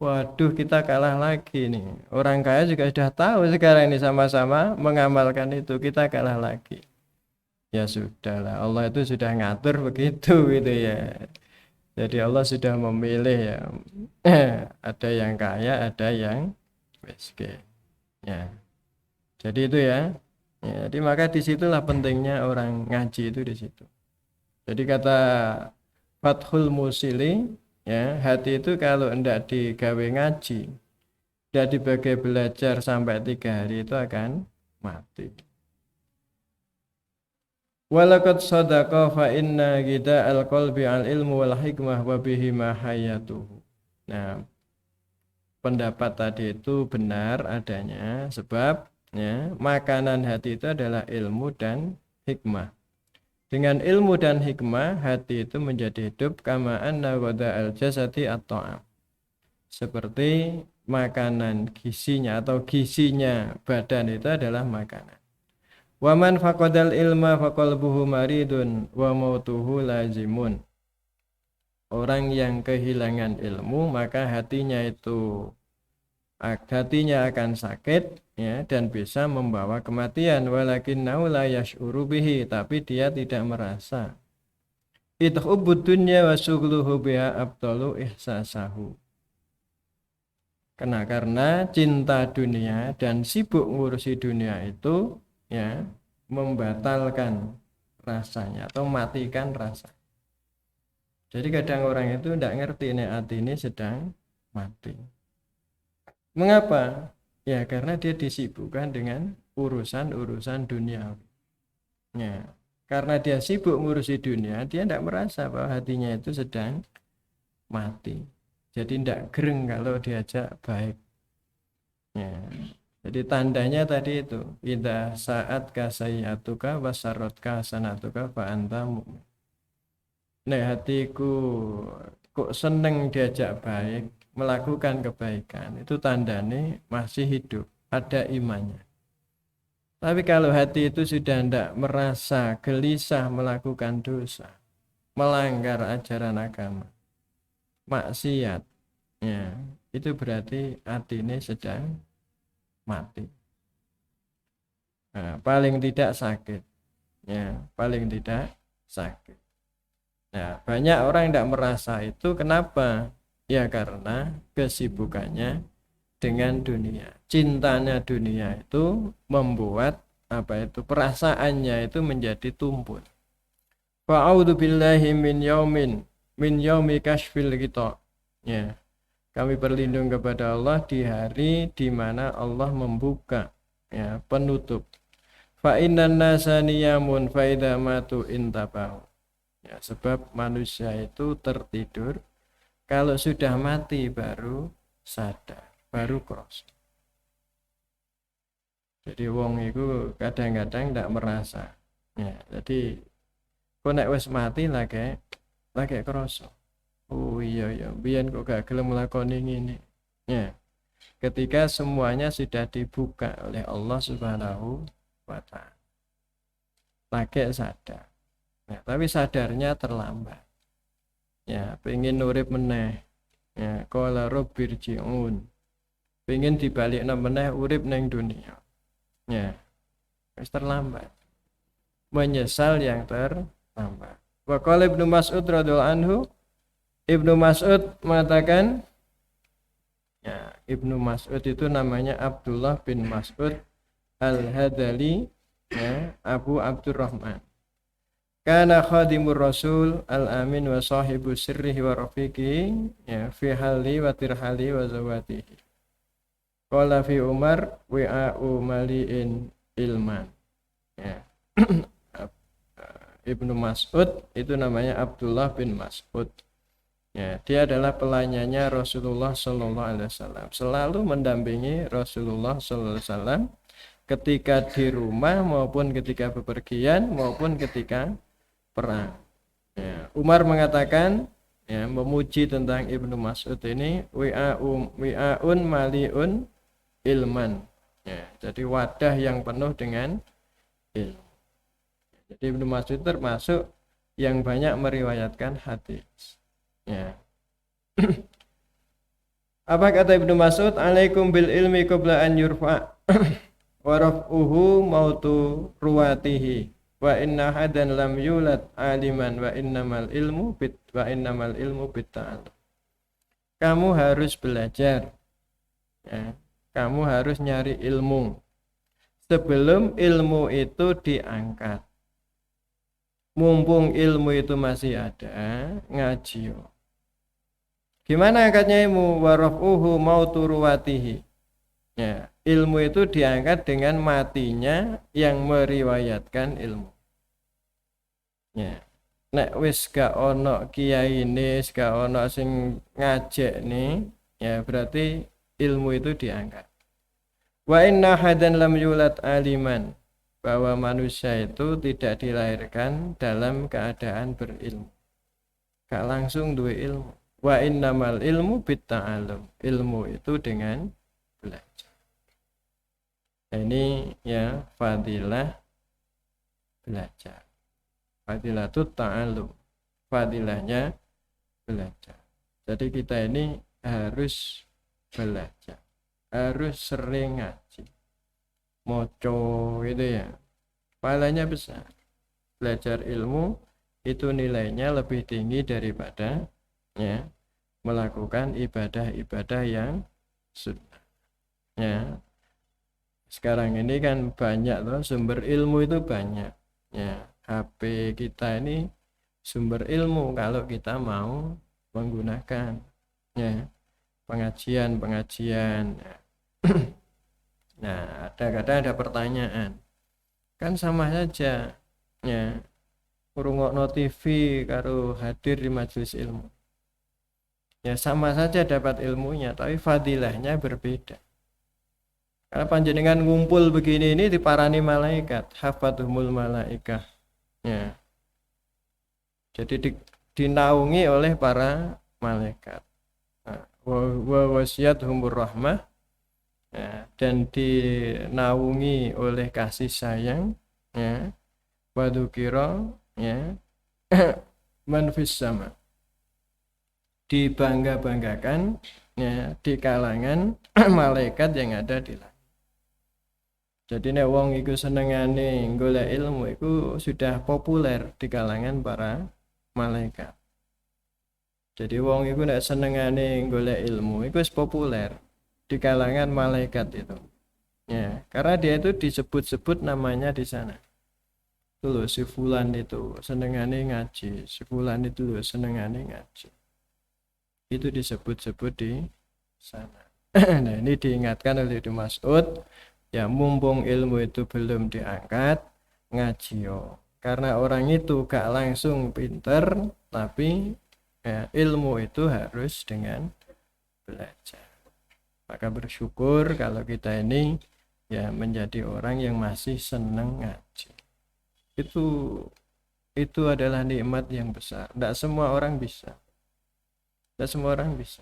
Waduh, kita kalah lagi nih. Orang kaya juga sudah tahu sekarang ini sama-sama mengamalkan itu, kita kalah lagi. Ya sudahlah, Allah itu sudah ngatur begitu gitu ya. Jadi Allah sudah memilih ya. Ada yang kaya, ada yang miskin. Ya. Jadi itu ya. Ya, jadi maka disitulah pentingnya orang ngaji itu di situ. Jadi kata Fathul Musili, ya hati itu kalau hendak digawe ngaji, tidak dibagai belajar sampai 3 hari itu akan mati. Walaqad sadaqa fa inna gida al-qalbi al-ilmu wal hikmah wa bihi ma hayatuhu. Nah, pendapat tadi itu benar adanya sebab ya, makanan hati itu adalah ilmu dan hikmah. Dengan ilmu dan hikmah hati itu menjadi hidup kama anna ghada al-jasadi at-ta'am. Seperti makanan gizinya atau gizinya badan itu adalah makanan. Wa man faqadal ilma faqalbuhu maridun wa mautuhu lazimun. Orang yang kehilangan ilmu maka hatinya akan sakit ya dan bisa membawa kematian walakin la yash'uru bihi tapi dia tidak merasa. Idhubud dunya wa sughluhu biha abtalu ihsasahu. Karena cinta dunia dan sibuk ngurusi dunia itu ya membatalkan rasanya atau matikan rasa. Jadi kadang orang itu tidak ngerti nih hati ini sedang mati. Mengapa? Ya karena dia disibukkan dengan urusan-urusan dunia. Ya, karena dia sibuk ngurusi dunia, dia tidak merasa bahwa hatinya itu sedang mati. Jadi tidak gereng kalau diajak baik. Ya. Jadi tandanya tadi itu, idza saat kasayatuka wasarotka sanatuka fa anta mu'min. Nah, hatiku kok seneng diajak baik, melakukan kebaikan, itu tandanya masih hidup, ada imannya. Tapi kalau hati itu sudah tidak merasa gelisah melakukan dosa, melanggar ajaran agama, maksiat, ya, itu berarti hati ini sedang mati. Nah, paling tidak sakit, ya, paling tidak sakit. Nah, banyak orang yang tidak merasa itu kenapa? Ya karena kesibukannya dengan dunia. Cintanya dunia itu membuat perasaannya itu menjadi tumpul. Fa'udzu billahi min yaumi kashfil kita. Ya. Kami berlindung kepada Allah di hari di mana Allah membuka ya penutup. Fa innan nasa niyamun fa idza matu intabahu. Ya, sebab manusia itu tertidur, kalau sudah mati baru sadar, baru krasa. Jadi wong itu kadang-kadang tidak merasa. Ya, jadi kok nek wis mati lagi krasa. Oh iya, biyen kok gak gelem nglakoni ngene. Ya. Ketika semuanya sudah dibuka oleh Allah Subhanahu wa taala. Lagi sadar. Ya, tapi sadarnya terlambat. Ya, pengen urip meneh. Ya, qala rabbirji'un. Pengen dibalikna meneh urip ning dunia. Ya. Wis terlambat. Menyesal yang terlambat. Wa qala Ibnu Mas'ud radhiyallahu anhu, Ibnu Mas'ud mengatakan, ya, Ibnu Mas'ud itu namanya Abdullah bin Mas'ud Al-Hadali, ya, Abu Abdurrahman. Kana khadimur Rasul al-amin wa sahibu sirrihi wa rafiqihi, ya, fi hali wa tirhali wa zawatihi. Qala fi Umar wi'a'u mali'in ilman. Ya. Ibnu Mas'ud itu namanya Abdullah bin Mas'ud. Ya, dia adalah pelayannya Rasulullah sallallahu alaihi wasallam. Selalu mendampingi Rasulullah sallallahu alaihi wasallam ketika di rumah maupun ketika bepergian maupun ketika perang. Ya, Umar mengatakan, ya, memuji tentang Ibnu Mas'ud ini, wi'aun maliun ilman. Ya, jadi wadah yang penuh dengan ilmu. Jadi Ibnu Mas'ud termasuk yang banyak meriwayatkan hadis. Ya. Apa kata Ibnu Mas'ud? Alaikum bil ilmi qabla an yurfa wa raf'uhu mautu ruwatihi. Wa inna hadan lam yulad aliman wa innamal ilmu bit ta'allum. Kamu harus belajar. Ya. Kamu harus nyari ilmu sebelum ilmu itu diangkat. Mumpung ilmu itu masih ada, ngaji. Gimana angkatnya ilmu? Wa raf'uhu mautu ruwatihi. Ya, ilmu itu diangkat dengan matinya yang meriwayatkan ilmu. Ya. Nek wis gak ono kiai ini, gak ono sing ngajak nih, ya berarti ilmu itu diangkat. Wa inna hadan lam yulad aliman, bahwa manusia itu tidak dilahirkan dalam keadaan berilmu. Gak langsung duwe ilmu. Wa innamal ilmu bit ta'allum. Ilmu itu dengan belajar. Ini ya fadilah belajar. Fadilatut ta'allum. Fadilahnya belajar. Jadi kita ini harus belajar. Harus sering ngaji. Moco gitu ya. Pahalanya besar. Belajar ilmu itu nilainya lebih tinggi daripada, ya, melakukan ibadah-ibadah yang sunnah. Ya. Sekarang ini kan banyak loh, sumber ilmu itu banyak. Ya, HP kita ini sumber ilmu kalau kita mau menggunakan. Ya, pengajian. Nah, kadang ada pertanyaan. Kan sama saja. Ya, ngrungokno TV karo hadir di majelis ilmu. Ya, sama saja dapat ilmunya, tapi fadilahnya berbeda. Karena panjenengan ngumpul begini ini diparani malaikat, hafadhumul malaikah. Ya. Jadi dinaungi oleh para malaikat. Wa wasiyatuhumur rahmah. Ya, dan dinaungi oleh kasih sayang, ya. Wadukira, ya. Manfis sama. Dibangga-banggakan, ya, di kalangan malaikat yang ada di langit. Jadi nek wong iku senengane golek ilmu iku sudah populer di kalangan para malaikat. Jadi wong iku nek senengane golek ilmu iku wis populer di kalangan malaikat itu. Ya, karena dia itu disebut-sebut namanya di sana. Itu loh, si fulan itu senengane ngaji, si fulan itu loh senengane ngaji. Itu disebut-sebut di sana. Nah, ini diingatkan oleh Ibnu Mas'ud. Ya, mumpung ilmu itu belum diangkat, ngaji yo. Karena orang itu gak langsung pinter, tapi ya, ilmu itu harus dengan belajar. Maka bersyukur kalau kita ini ya menjadi orang yang masih senang ngaji. Itu adalah nikmat yang besar. Tidak semua orang bisa. Tidak semua orang bisa.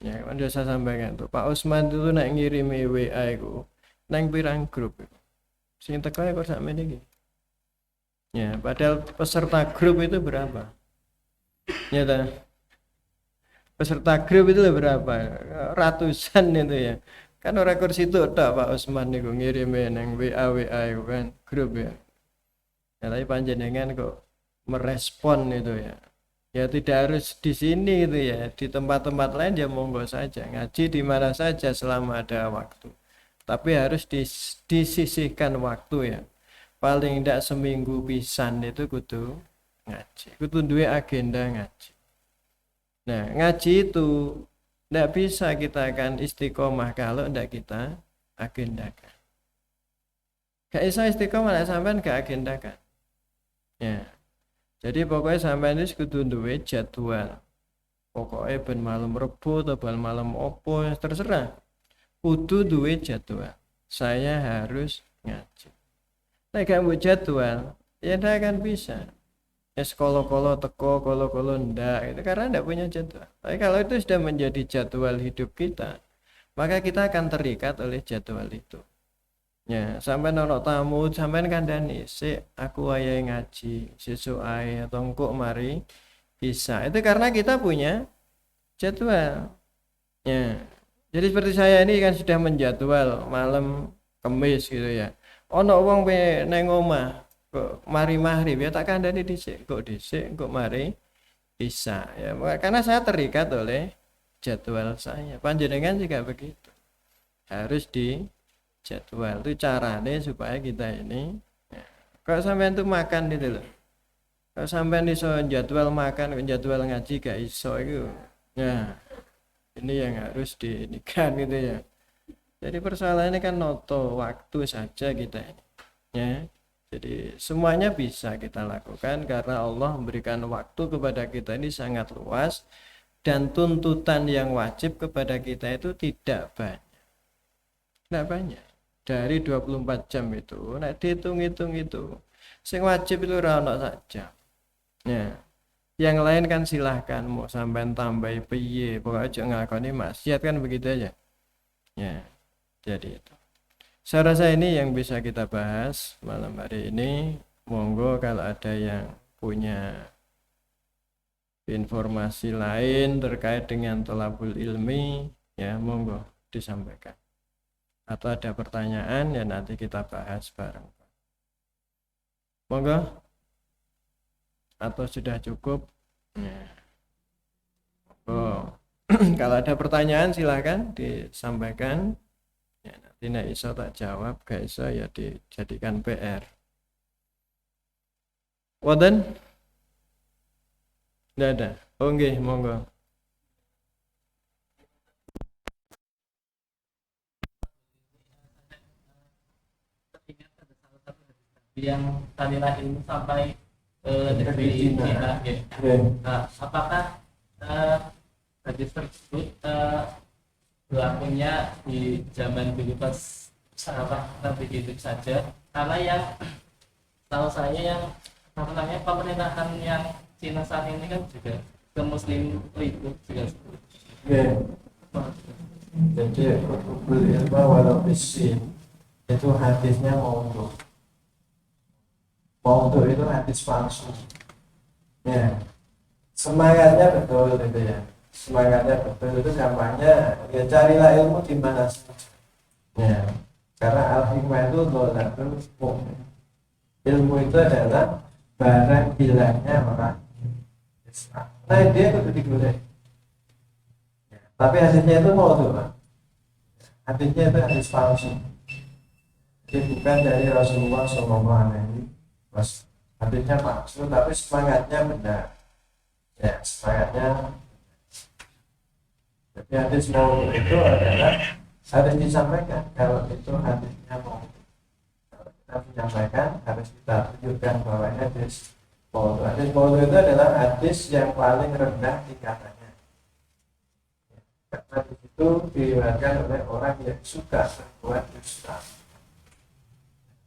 Ya, kan saya sampaikan tuh, Pak Usman itu nak ngirimi WA itu nang pirang grup sing teko kok sakmene iki. Ya, padahal peserta grup itu berapa? Ya ta. Peserta grup itu berapa? Ratusan itu ya. Kan ora kursi itu tok Pak Usman niku ngirime nang WA itu kan grup ya. Ya tapi panjenengan kok merespon itu ya. Ya tidak harus di sini gitu ya, di tempat-tempat lain ya monggo saja, ngaji di mana saja selama ada waktu. Tapi harus disisihkan waktu ya. Paling tidak seminggu pisan itu kudu ngaji. Kudu duwe agenda ngaji. Nah, ngaji itu tidak bisa kita akan istiqomah kalau tidak kita agendakan. Gak bisa istiqomah sampean gak agendakan. Ya. Jadi pokoknya sampean ini kudu duwe jadwal. Pokoknya ben malam Rebo atau ben malam opo terserah. Kudu duwe jadwal. Saya harus ngaji. Nek gak mbok jadwal, ya ndak akan bisa. Es kolo-kolo teko, kolo-kolo ndak itu karena ndak punya jadwal. Tapi kalau itu sudah menjadi jadwal hidup kita, maka kita akan terikat oleh jadwal itu. Ya, sampai nono tamu, sampai kandani, aku ayah ngaji, sesuk ae atau engkok mari bisa. Itu karena kita punya jadwal. Ya, jadi seperti saya ini kan sudah menjadwal malam Kamis gitu ya. Ono wong pe nang omah kok mari maghrib ya tak kandani dhisik, kok mari bisa. Ya, karena saya terikat oleh jadwal saya. Panjenengan juga begitu. Harus di jadwal itu caranya supaya kita ini ya, kalau sampean tuh makan gitu loh, kalau sampean iso jadwal makan jadwal ngaji gak iso itu ya ini yang harus diinikan gitu ya. Jadi persoalannya kan noto waktu saja kita ini ya. Jadi semuanya bisa kita lakukan karena Allah memberikan waktu kepada kita ini sangat luas dan tuntutan yang wajib kepada kita itu tidak banyak dari 24 jam itu. Nek dihitung-hitung itu sing wajib itu ora ono saja. Ya. Yang lain kan silahkan mau sampean tambahi piye, pokoknya aja ngakoni maksiat kan begitu aja. Ya. Jadi itu. Saya rasa ini yang bisa kita bahas malam hari ini. Monggo kalau ada yang punya informasi lain terkait dengan thalabul ilmi ya monggo disampaikan. Atau ada pertanyaan ya nanti kita bahas bareng. Monggo. Atau sudah cukup? Ya. Oh. Kalau ada pertanyaan silahkan disampaikan. Ya, nanti nek iso tak jawab, gak iso ya dijadikan PR. Wonten? Nggak ada. Oh nggih, monggo. Yang tadilah ilmu sampai negeri Cina ya. Nah, apakah hadis tersebut berlakunya di zaman dulu pas sahabat Nabi hidup saja? Karena yang tahu saya yang namanya pemerintahan yang Cina saat ini kan juga ke Muslim ribut juga. Jadi kubul ilmu walau bisin itu hadisnya Maudhu itu hadis palsu. Ya, semangatnya betul gitu ya. Semangatnya betul itu gampangnya ya carilah ilmu di mana saja. Ya, karena al-hikmah itu dholatul mu'min. Ilmu itu adalah barang hilangnya orang Islam. Nah dia itu digulai. Ya, tapi hadisnya itu maudhu, Pak. Hadisnya itu hadis palsu. Jadi bukan dari Rasulullah SAW. Mas, hadisnya palsu tapi semangatnya benar. Ya, semangatnya. Jadi hadis maudhu itu adalah harus disampaikan kalau itu hadisnya maudhu. Kalau kita menyampaikan harus kita tunjukkan bahwa ini hadis maudhu. Hadis maudhu itu adalah hadis yang paling rendah tingkatannya. Karena di situ diriwayatkan oleh orang yang suka berbuat dusta.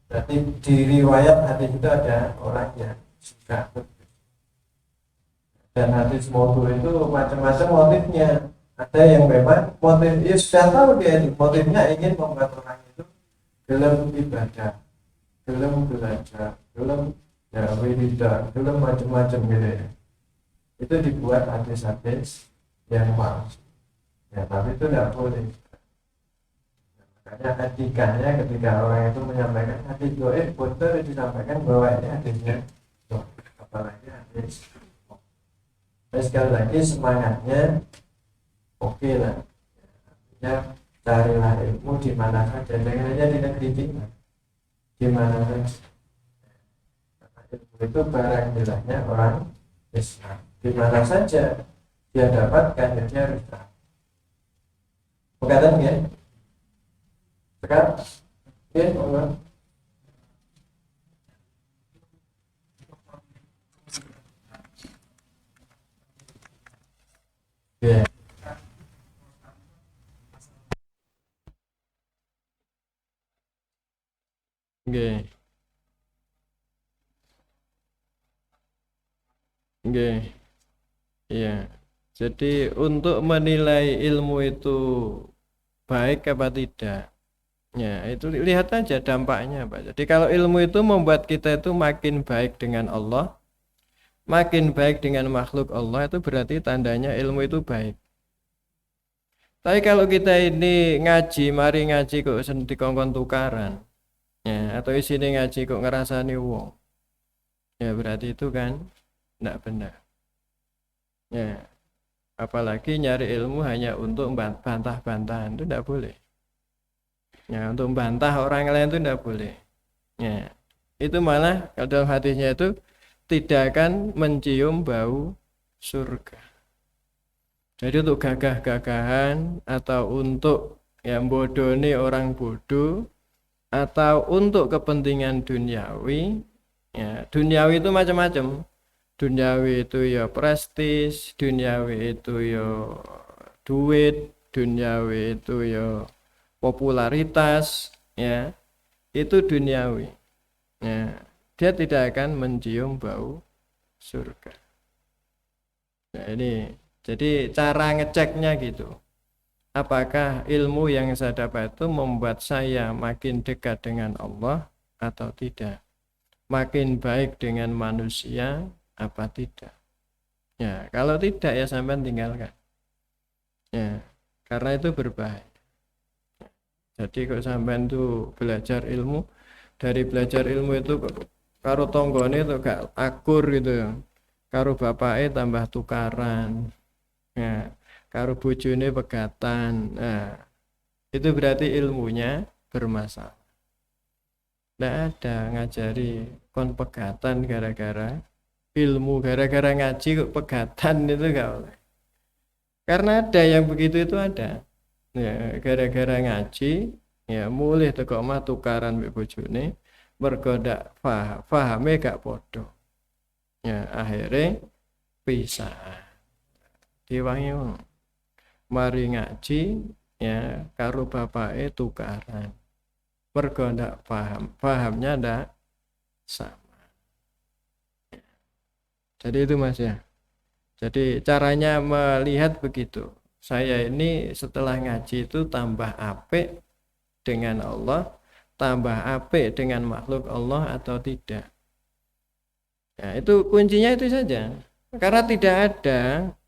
Berarti di riwayat hadis itu ada orang yang suka. Dan hadis maudhu itu macam-macam motifnya. Ada yang memang motifnya sudah tahu dia itu motifnya ingin membuat orang itu dalam ibadah, dalam belajar, dalam ya wiridan, dalam macam-macam gitu ya. Itu dibuat hadis-hadis yang palsu. Ya tapi itu tidak boleh. Makanya etikanya ketika orang itu menyampaikan hadis dhaif, betul disampaikan bahwa ini hadisnya dhaif. apalagi hadis. Tapi sekali lagi semangatnya oke lah. Artinya carilah ilmu di mana saja, jangan hanya di negeri kita, di mana saja. Karena ilmu itu barang miliknya orang Islam. Di mana saja dia dapatkan, dia harus tahu. Berkatan ya? Sekarang? Oke, Allah. Ya. Oke. Oke. Iya. Jadi untuk menilai ilmu itu baik apa tidak, ya itu lihat aja dampaknya, Pak. Jadi kalau ilmu itu membuat kita itu makin baik dengan Allah, makin baik dengan makhluk Allah, itu berarti tandanya ilmu itu baik. Tapi kalau kita ini ngaji, mari ngaji kok dikongkon tukaran, ya, atau isine ngaji kok ngerasani wong, ya berarti itu kan tidak benar. Ya, apalagi nyari ilmu hanya untuk bantah-bantahan, itu tidak boleh. Ya, untuk membantah orang lain itu tidak boleh. Ya, itu malah kalau dalam hadisnya itu tidak akan mencium bau surga. Jadi untuk gagah-gagahan atau untuk yang bodohnya orang bodoh atau untuk kepentingan duniawi, ya duniawi itu macam-macam. Duniawi itu ya prestis, duniawi itu ya duit, duniawi itu ya popularitas, ya itu duniawi. Ya, dia tidak akan mencium bau surga. Nah, ini jadi cara ngeceknya gitu. Apakah ilmu yang saya dapat itu membuat saya makin dekat dengan Allah atau tidak? Makin baik dengan manusia apa tidak? Ya, kalau tidak ya sampai tinggalkan. Ya, karena itu berbahaya. Jadi kalau sampai itu belajar ilmu, dari belajar ilmu itu karo tonggone itu gak akur gitu ya. Karo bapaknya tambah tukaran. Ya, karo bojone pegatan. Nah, itu berarti ilmunya bermasalah. Tidak ada ngajari kon pegatan gara-gara ilmu, gara-gara ngaji kok pegatan itu gak boleh. Karena ada yang begitu itu ada. Ya, gara-gara ngaji, ya mulih teko omah tukaran mbek bojone, mergo ndak pahame gak padha. Ya, akhirnya pisah. Diwangi mari ngaji ya karo bapake tukaran. Mergo ndak pahamnya ndak sama. Jadi itu Mas ya. Jadi caranya melihat begitu. Saya ini setelah ngaji itu tambah apik dengan Allah, tambah apik dengan makhluk Allah atau tidak. Ya, itu kuncinya itu saja. Karena tidak ada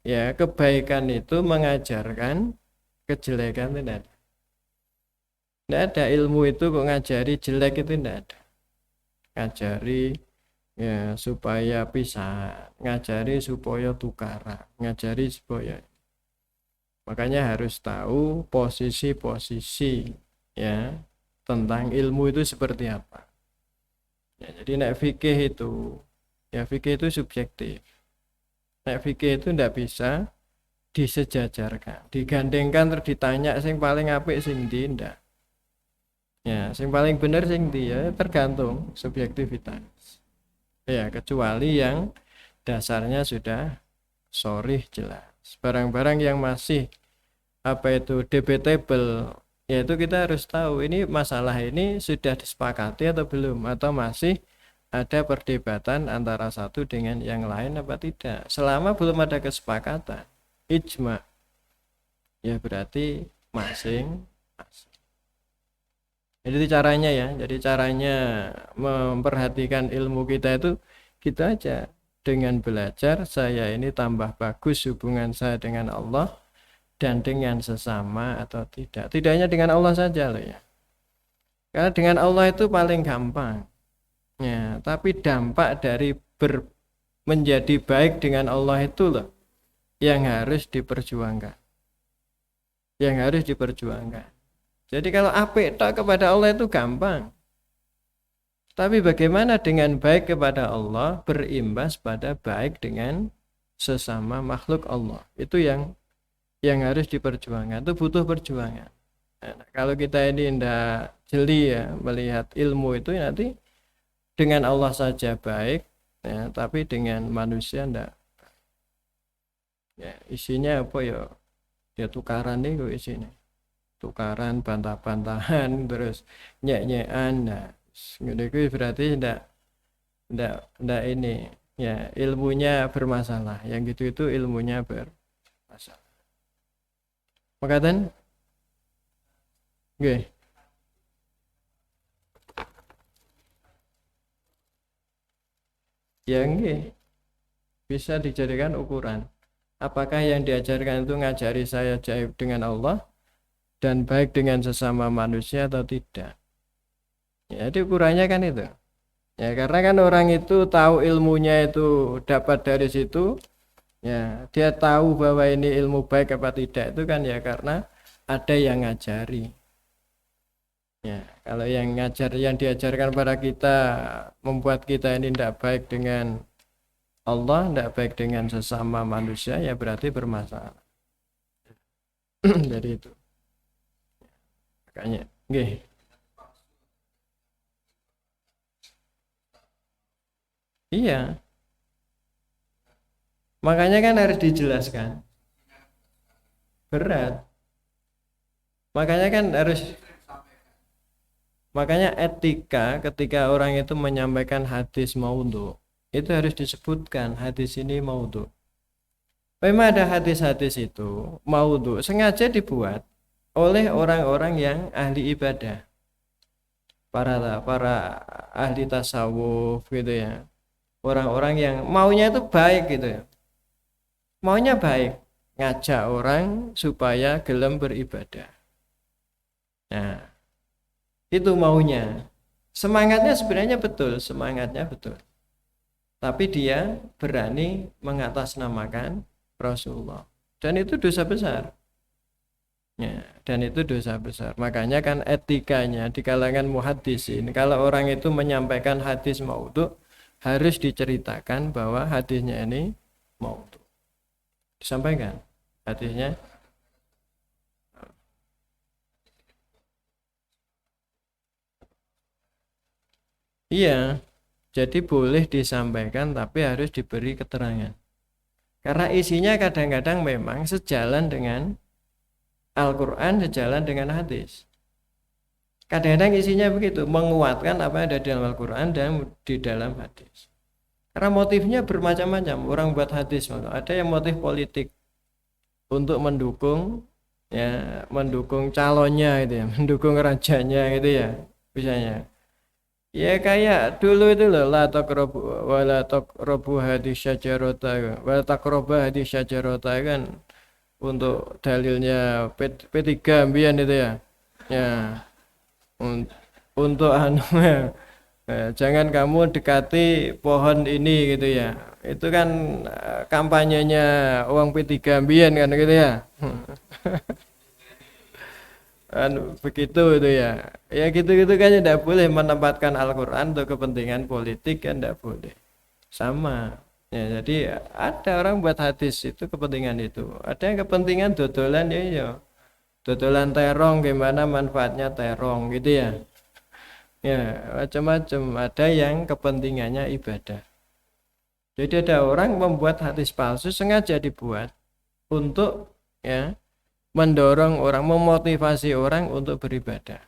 ya kebaikan itu mengajarkan kejelekan, tidak ada. Tidak ada ilmu itu kok ngajari jelek, itu tidak ada. Ngajari ya supaya pisah, ngajari supaya tukaran, ngajari supaya. Makanya harus tahu posisi-posisi ya tentang ilmu itu seperti apa. Ya, jadi nek fikih itu ya fikih itu subjektif. Nek fikih itu tidak bisa disejajarkan, digandengkan terus ditanya sing paling apik sing ndi, ndak. Ya, sing paling benar sing ndi ya tergantung subjektivitas. Ya, kecuali yang dasarnya sudah sharih jelas. Barang-barang yang masih apa itu debatable, yaitu kita harus tahu ini masalah ini sudah disepakati atau belum, atau masih ada perdebatan antara satu dengan yang lain apa tidak. Selama belum ada kesepakatan ijma, ya berarti masing-masing. Jadi caranya ya, jadi caranya memperhatikan ilmu kita itu gitu aja. Dengan belajar saya ini tambah bagus hubungan saya dengan Allah dan dengan sesama atau tidak. Tidak hanya dengan Allah saja loh ya. Karena dengan Allah itu paling gampang. Ya, tapi dampak dari menjadi baik dengan Allah itu loh yang harus diperjuangkan. Yang harus diperjuangkan. Jadi kalau apik tok kepada Allah itu gampang. Tapi bagaimana dengan baik kepada Allah berimbas pada baik dengan sesama makhluk Allah. Itu yang harus diperjuangkan. Itu butuh perjuangan. Nah, kalau kita ini tidak jeli ya melihat ilmu itu nanti dengan Allah saja baik, ya, tapi dengan manusia tidak. Ya, isinya apa ya? Ya tukaran nih kok isinya. Tukaran, bantah-bantahan, terus nyek-nyekan. Nah, itu berarti tidak ini. Ya, ilmunya bermasalah. Yang gitu itu ilmunya bermasalah. Makatan? Nggih. Ya nggih. Bisa dijadikan ukuran. Apakah yang diajarkan itu ngajari saya jaib dengan Allah dan baik dengan sesama manusia atau tidak? Ya, jadi ukurannya kan itu. Ya, karena kan orang itu tahu ilmunya itu dapat dari situ. Ya, dia tahu bahwa ini ilmu baik apa tidak itu kan ya karena ada yang ngajari. Ya, kalau yang diajarkan pada kita membuat kita ini tidak baik dengan Allah, tidak baik dengan sesama manusia, ya berarti bermasalah. Jadi itu. Makanya, nggih. Iya. Makanya kan harus dijelaskan. Berat. Makanya etika ketika orang itu menyampaikan hadis maudhu itu harus disebutkan hadis ini maudhu. Memang ada hadis-hadis itu maudhu sengaja dibuat oleh orang-orang yang ahli ibadah, para ahli tasawuf gitu ya, orang-orang yang maunya itu baik gitu ya, maunya baik, ngajak orang supaya gelem beribadah. Nah, itu maunya. Semangatnya sebenarnya betul, semangatnya betul. Tapi dia berani mengatasnamakan Rasulullah. Dan itu dosa besar. Ya, dan itu dosa besar. Makanya kan etikanya di kalangan muhaddisin, kalau orang itu menyampaikan hadis maudhu harus diceritakan bahwa hadisnya ini maudhu. Disampaikan hadisnya. Iya, jadi boleh disampaikan tapi harus diberi keterangan. Karena isinya kadang-kadang memang sejalan dengan Al-Quran, sejalan dengan hadis. Kadang-kadang isinya begitu, menguatkan apa yang ada di dalam Al-Quran dan di dalam hadis. Karena motifnya bermacam-macam. Orang buat hadis, ada yang motif politik untuk mendukung, ya, mendukung calonnya itu ya, mendukung rajanya gitu ya, misalnya. Ya kayak dulu itu loh la taqrabu wa la taqrabu hadis syajarata wa taqrabu hadis syajarata kan untuk dalilnya P3 mbiyen itu ya. Ya untuk anu ya, jangan kamu dekati pohon ini gitu ya. Itu kan kampanyenya uang P3 mbiyen kan gitu ya. Begitu itu ya. Ya gitu-gitu kan tidak boleh menempatkan Al-Quran untuk kepentingan politik kan tidak boleh. Sama. Ya, jadi ada orang buat hadis itu kepentingan itu. Ada yang kepentingan dodolan ya. Dodolan terong gimana manfaatnya terong gitu ya. Ya, macam-macam. Ada yang kepentingannya ibadah. Jadi ada orang membuat hadis palsu sengaja dibuat untuk ya mendorong orang, memotivasi orang untuk beribadah.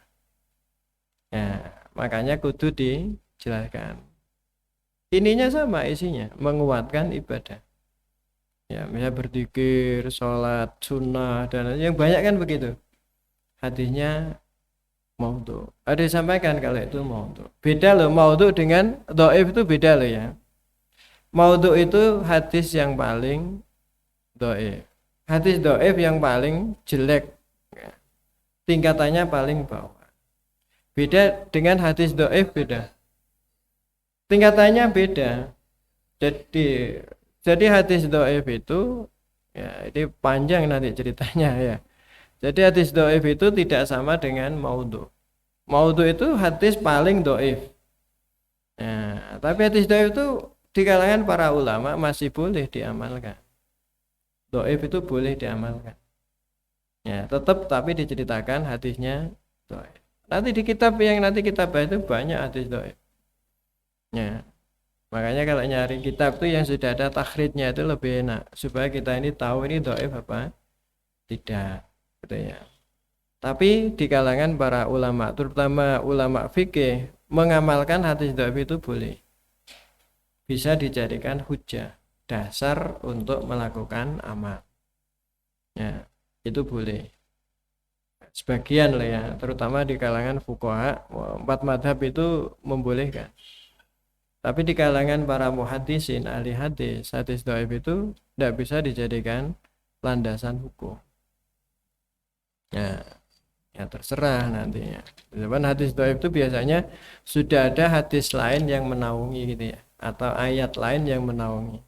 Ya, makanya kudu dijelaskan. Ininya sama isinya, menguatkan ibadah. Ya, misalnya berzikir, sholat, sunnah, dan yang banyak kan begitu. Hadisnya maudhu. Ada disampaikan kalau itu maudhu. Beda loh, maudhu dengan dhaif itu beda loh ya. Maudhu itu hadis yang paling dhaif. Hadis dhaif yang paling jelek, tingkatannya paling bawah. Beda dengan hadis dhaif, beda. Tingkatannya beda. Jadi hadis dhaif itu ya ini panjang nanti ceritanya ya. Jadi hadis dhaif itu tidak sama dengan maudhu. Maudhu itu hadis paling dhaif. Nah, tapi hadis dhaif itu di kalangan para ulama masih boleh diamalkan. Dhaif itu boleh diamalkan. Ya, tetap tapi diceritakan hadisnya dhaif. Nanti di kitab yang nanti kita bahas itu banyak hadis dhaif. Ya. Makanya kalau nyari kitab tuh yang sudah ada takhrijnya itu lebih enak supaya kita ini tahu ini dhaif apa tidak gitu ya. Tapi di kalangan para ulama terutama ulama fikih mengamalkan hadis dhaif itu boleh. Bisa dijadikan hujjah, dasar untuk melakukan amal. Ya, itu boleh. Sebagian lah ya, terutama di kalangan fuqaha, 4 mazhab itu membolehkan. Tapi di kalangan para muhaddisin, ahli hadis, hadis dhaif itu tidak bisa dijadikan landasan hukum. Ya terserah nantinya. Zaman hadis dhaif itu biasanya sudah ada hadis lain yang menaungi gitu ya, atau ayat lain yang menaungi.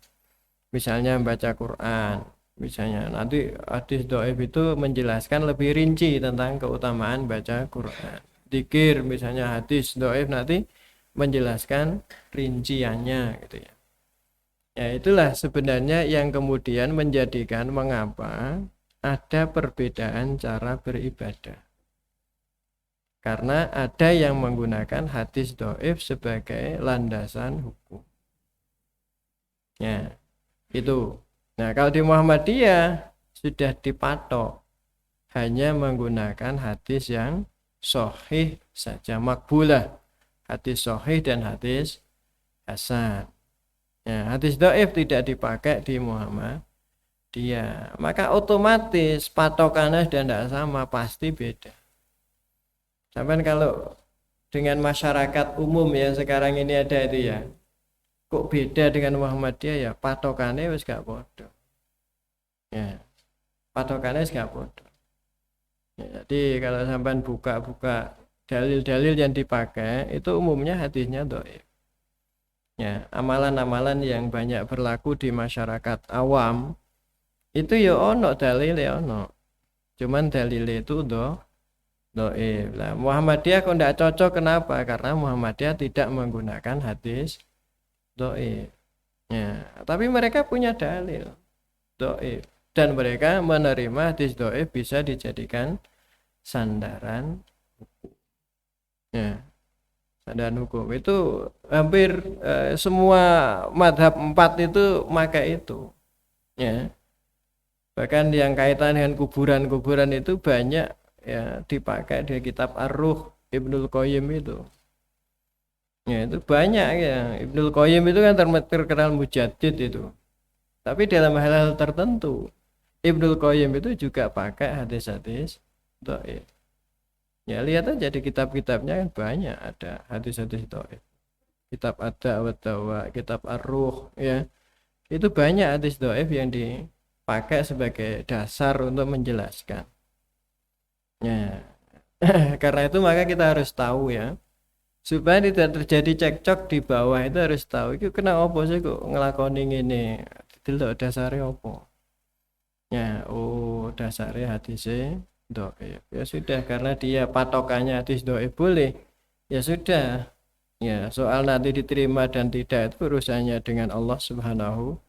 Misalnya baca Quran, misalnya nanti hadis dhaif itu menjelaskan lebih rinci tentang keutamaan baca Quran. Dzikir misalnya hadis dhaif nanti menjelaskan rinciannya gitu ya. Ya itulah sebenarnya yang kemudian menjadikan mengapa ada perbedaan cara beribadah. Karena ada yang menggunakan hadis dhaif sebagai landasan hukum. Ya, itu. Nah, kalau di Muhammadiyah sudah dipatok hanya menggunakan hadis yang sahih saja, makbulah. Hadis sahih dan hadis hasan. Ya, hadis dhaif tidak dipakai di Muhammadiyah. Maka otomatis patokannya sudah tidak sama, pasti beda. Sampai kalau dengan masyarakat umum yang sekarang ini ada itu ya, kok beda dengan Muhammadiyah ya, patokannya wis gak bodoh. Ya, patokannya wis gak bodoh. Ya, jadi kalau sampai buka-buka dalil-dalil yang dipakai itu umumnya hadisnya dhaif. Ya, amalan-amalan yang banyak berlaku di masyarakat awam itu ya ono dalil ya ono. Cuman dalil itu dhaif. Lah Muhammadiyah kok tidak cocok kenapa? Karena Muhammadiyah tidak menggunakan hadis dhaif. Ya, tapi mereka punya dalil dhaif dan mereka menerima hadis dhaif bisa dijadikan sandaran hukum. Ya, sandaran hukum itu hampir semua madhab 4 itu pakai itu. Ya, bahkan yang kaitan dengan kuburan-kuburan itu banyak ya dipakai di kitab Ar-Ruh Ibnul Qayyim itu. Ya, itu banyak ya. Ibnul Qayyim itu kan terkenal mujaddid itu. Tapi dalam hal-hal tertentu Ibnul Qayyim itu juga pakai hadis-hadis dhaif. Ya lihat aja di kitab-kitabnya kan banyak ada hadis-hadis dhaif. Kitab Ad-Da' wa Dawa, kitab Ar-Ruh ya. Itu banyak hadis dhaif yang dipakai sebagai dasar untuk menjelaskan. Ya. Karena itu maka kita harus tahu ya. Supaya tidak terjadi cekcok di bawah itu harus tahu itu kenapa apa sih kok ngelakoni ngene. Delok dasare apa. Ya, oh dasarnya hadisnya dhaif. Ya sudah karena dia patokannya hadis dhaif boleh. Ya sudah. Ya, soal nanti diterima dan tidak itu urusannya dengan Allah Subhanahu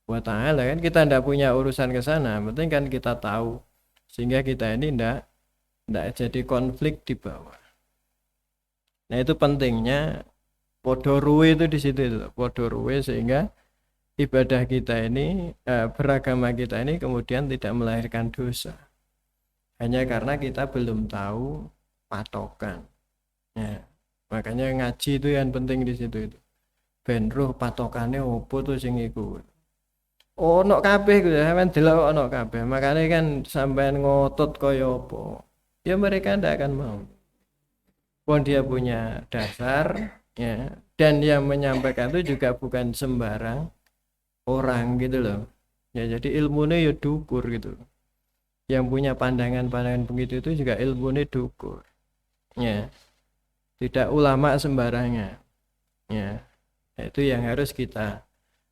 wa taala kan kita tidak punya urusan ke sana. Penting kan kita tahu sehingga kita ini tidak jadi konflik di bawah. Nah, itu pentingnya podo ruwe itu di situ itu. Podo ruwe sehingga ibadah kita ini beragama kita ini kemudian tidak melahirkan dosa. Hanya karena kita belum tahu patokan. Ya. Makanya ngaji itu yang penting di situ itu. Ben roh patokannya opo tuh sing iku. Ono kabeh kuwi sampean delok ono kabeh. Makanya kan sampean ngotot kaya apa. Ya mereka ndak akan mau. Pun dia punya dasar ya dan yang menyampaikan itu juga bukan sembarang orang gitu loh. Ya jadi ilmunya ya dukur gitu. Yang punya pandangan-pandangan begitu itu juga ilmunya dukur. Ya. Tidak ulama sembarangan. Ya. Itu yang harus kita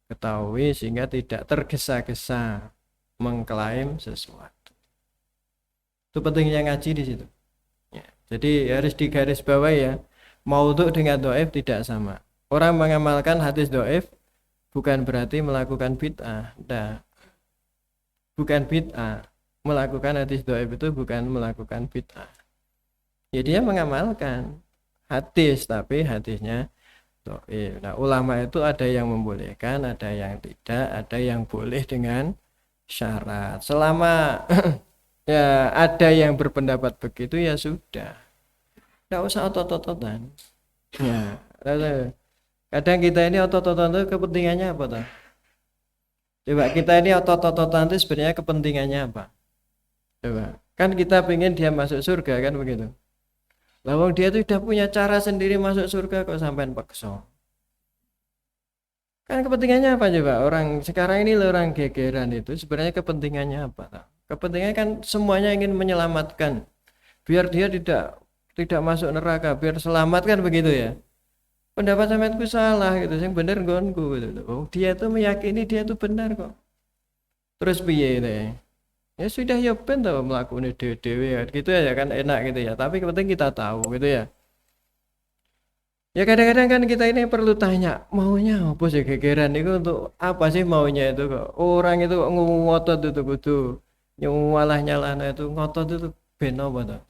ketahui sehingga tidak tergesa-gesa mengklaim sesuatu. Itu pentingnya ngaji di situ. Ya, jadi harus digarisbawahi ya, maudhu dengan dhaif tidak sama. Orang mengamalkan hadis dhaif bukan berarti melakukan bid'ah. Nah, bukan bid'ah. Melakukan hadis dhaif itu bukan melakukan bid'ah. Ya dia mengamalkan hadis tapi hadisnya dhaif. Nah, ulama itu ada yang membolehkan, ada yang tidak, ada yang boleh dengan syarat. Selama ya ada yang berpendapat begitu ya sudah. Enggak usah otot-ototan. Ya, kadang kita ini otot-ototan itu kepentingannya apa toh? Coba kita ini otot-ototan itu sebenarnya kepentingannya apa? Coba, kan kita pengen dia masuk surga kan begitu. Lawang dia tuh udah punya cara sendiri masuk surga kok sampean paksa. Kan kepentingannya apa coba? Orang sekarang ini orang gegeran itu sebenarnya kepentingannya apa toh? Kepentingannya kan semuanya ingin menyelamatkan. Biar dia tidak masuk neraka, biar selamat kan begitu ya. Pendapat sampeanku salah gitu, yang bener nggonku gitu. Oh, dia tuh meyakini dia tuh benar kok. Terus piye itu? Ya sudah ya ben tau melakukan dewe gitu ya kan enak gitu ya. Tapi yang penting kita tahu gitu ya. Ya kadang-kadang kan kita ini perlu tanya, maunya apa sih gegeran itu untuk apa sih maunya itu kok. Orang itu ngotot itu kudu nyuwalah nyalana itu ngotot itu ben apa toh?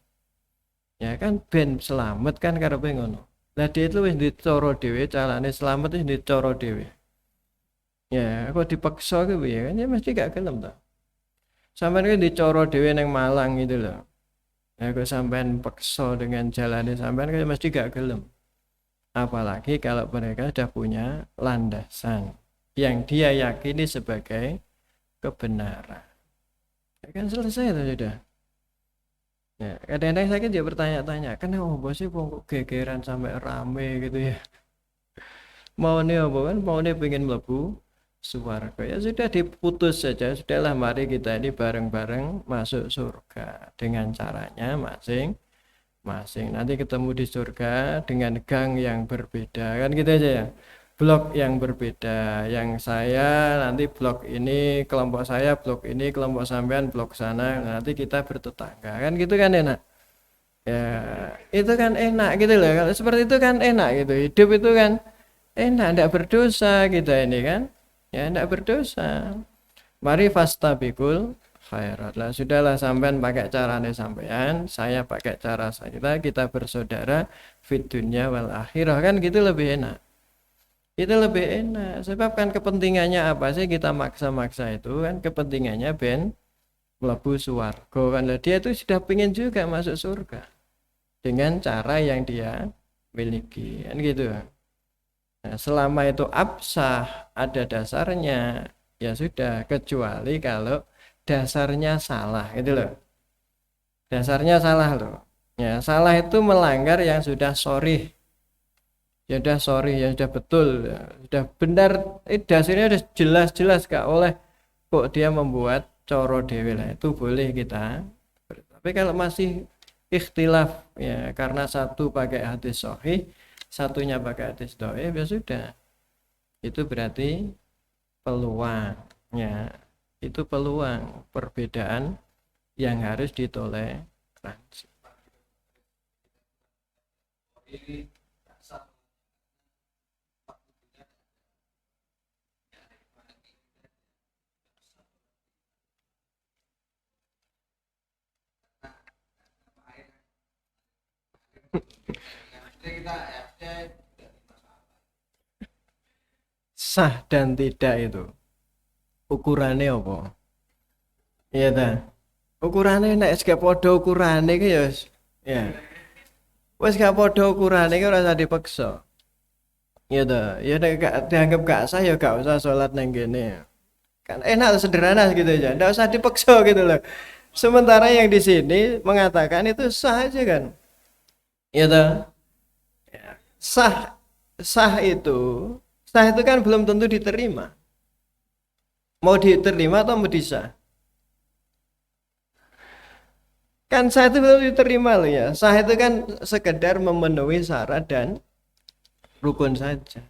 Ya kan ben selamat kan karepe ngono. Lah dia itu wis dicara dhewe carane selamat wis dicara dhewe. Ya, kok dipaksa gitu ya kan ya mesti gak gelem ta. Sampeyan kan dicara dhewe ning Malang gitu loh. Ya kok sampean paksa dengan jalane sampean kan mesti gak gelem. Apalagi kalau mereka sudah punya landasan yang dia yakini sebagai kebenaran. Ya kan selesai itu sudah. Ya, kadang-kadang saya kan dia bertanya-tanya, kenapa sih kok gegeran sampai rame gitu ya? Mau nih apa kan? Mau nih pengen mlebu swarga. Ya sudah diputus saja. Sudahlah mari kita ini bareng-bareng masuk surga dengan caranya masing-masing. Nanti ketemu di surga dengan gang yang berbeda. Kan gitu aja ya. Blok yang berbeda. Yang saya nanti blok ini, kelompok saya blok ini, kelompok sampean blok sana. Nanti kita bertetangga. Kan gitu kan enak. Ya, itu kan enak gitu loh. Kalau seperti itu kan enak gitu. Hidup itu kan enak, enggak berdosa kita ini kan. Ya, enggak berdosa. Mari fastabikul khairat. Lah sudahlah sampean pakai carane sampean, saya pakai cara saya. Kita bersaudara fid dunya wal akhirah kan gitu lebih enak. Itu lebih enak. Sebab kan kepentingannya apa sih kita maksa-maksa itu kan kepentingannya ben mlebu swarga kan. Lah dia itu sudah pengen juga masuk surga dengan cara yang dia miliki kan gitu. Nah, selama itu absah ada dasarnya ya sudah, kecuali kalau dasarnya salah gitu loh. Dasarnya salah loh. Ya, salah itu melanggar yang sudah sorry. Ya sudah sorry, ya sudah betul, ya, sudah benar, dasarnya sudah jelas-jelas gak oleh kok dia membuat coro dewe lah, itu boleh kita. Tapi kalau masih ikhtilaf ya karena satu pakai hadis sahih, satunya pakai hadis dhaif ya sudah. Itu berarti peluang ya. Itu peluang perbedaan yang harus ditoleransi. Sah dan tidak itu ukurannya apa? Iya ta. Ukurannya nek gak padha ukurane ki ya wis. Ya. Wis gak padha ukurane ki ora usah dipaksa. Iya ta. Ya nek gak dianggap gak sah ya gak usah salat nang kene. Kan enak sederhana gitu aja. Enggak usah dipaksa gitu loh. Sementara yang di sini mengatakan itu sah aja kan. Iya ta. Ya. Sah itu kan belum tentu diterima. Mau diterima atau mau disah? Kan sah itu belum diterima loh ya. Sah itu kan sekedar memenuhi syarat dan rukun saja.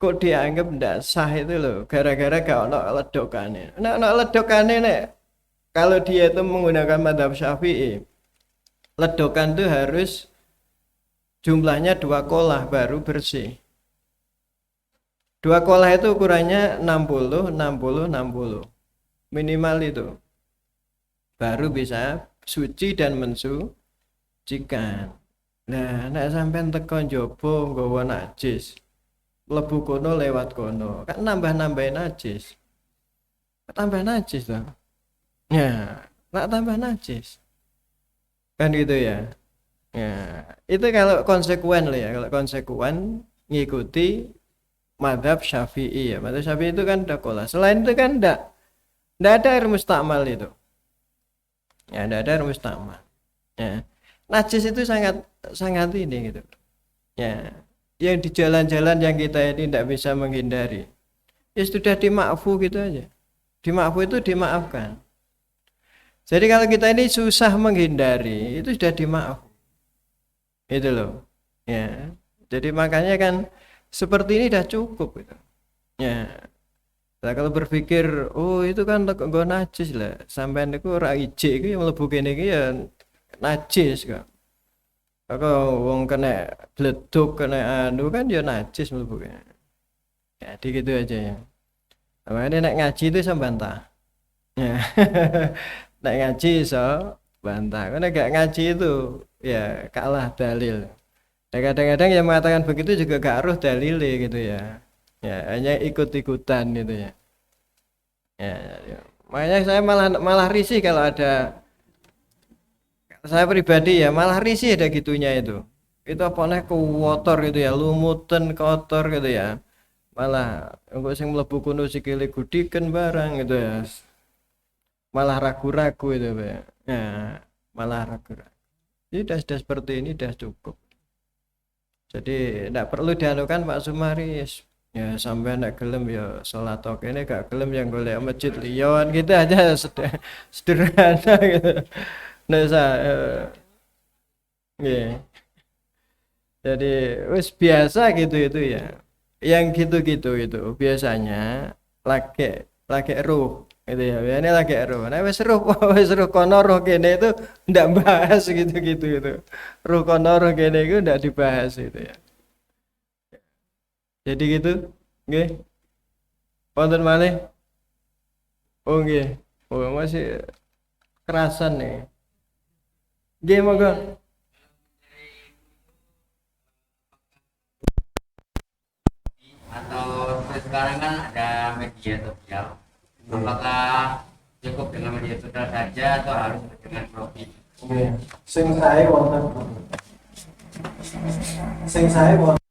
kok dianggap ndak sah itu loh, gara-gara gak ono ledokane. Nek ono ledokane nek kalau dia itu menggunakan mazhab Syafi'i, ledokan itu harus jumlahnya 2 kolah baru bersih. 2 kolah itu ukurannya 60, 60, 60. Minimal itu. Baru bisa suci dan mensucikan. Nah, nek sampean teko njaba nggawa najis, mlebu kono lewat kono, kan nambah-nambahin najis. Tambah najis toh. Ya, nak tambah najis. Kan gitu ya. Ya, itu kalau konsekuen loh ya, kalau konsekuen ngikuti mazhab Syafi'i ya. Mazhab Syafi'i itu kan dakola. Selain itu kan enggak ada air mustakmal itu. Ya, enggak ada air mustakmal. Ya. Najis itu sangat ini gitu. Ya. Yang di jalan-jalan yang kita ini tidak bisa menghindari. Ya sudah dimaafkan gitu aja. Dimaafkan itu dimaafkan. Jadi kalau kita ini susah menghindari, itu sudah dimaafkan. Itu loh. Ya. Jadi makanya kan seperti ini dah cukup gitu. Ya. Nah, kalau berpikir, oh itu kan gue najis lah, sampean niku ora ijik iku yang mlebu kene iki ya najis kok. Kalau wong kena bleduk kena anu kan ya najis mlebu kene. Jadi gitu aja ya. Makanya nek ngaji itu saya bantah. Ya. Nek ngaji so bantah. Karena gak ngaji itu ya kalah dalil. Ya kadang-kadang yang mengatakan begitu juga gak harus dalile gitu ya. Ya hanya ikut-ikutan gitu ya. Ya. Makanya saya malah risih kalau ada, saya pribadi ya malah risih ada gitunya itu. Itu apa nih kotor gitu ya, lumutan kotor gitu ya. Malah engko sing mlebu kono sikile gudiken barang gitu ya. Malah ragu-ragu itu, Pak. Ya, malah ragu-ragu. Ini sudah seperti ini sudah cukup. Jadi tidak perlu dianukan Pak Sumari. Ya sampai nak gelem ya sholat oke ini gak gelem yang golek masjid liyon gitu aja sederhana gitu. Nah saya jadi wis biasa gitu itu ya. Yang gitu-gitu itu biasanya lagi ruh gitu ya. Ini lagi ruh. Nah wis ruh kono ruh kene itu ndak bahas gitu-gitu itu. Ruh kono ruh kene itu ndak dibahas itu ya. Jadi gitu, nggih. Wonten malih. Oh nggih. Oh masih kerasan nih. Nggih monggo. Atau sekarang kan ada media sosial, apakah cukup dengan media sosial saja atau harus dengan profil? Sing sae wonten. Sing sae wonten.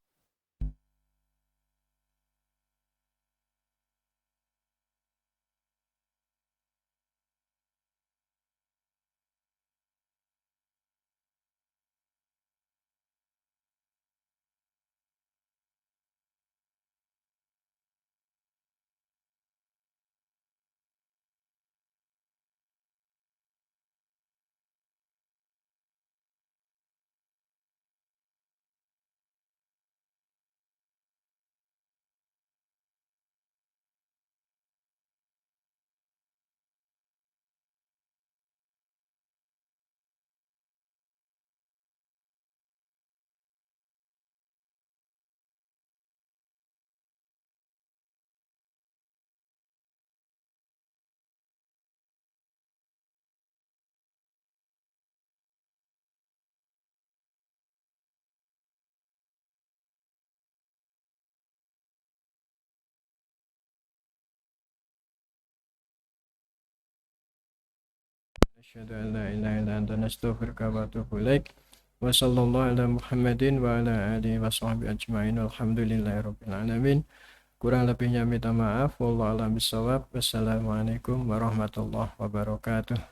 Asyhadu an la ilaha illa anta nastaghfiruka wa atubu ilaik. Wa sallallahu ala Muhammadin wa ala alihi wa sahbihi ajmain. Alhamdulillahirabbil alamin. Kurang lebihnya minta maaf. Wallahu a'lam bishawab. Wassalamualaikum warahmatullahi wabarakatuh.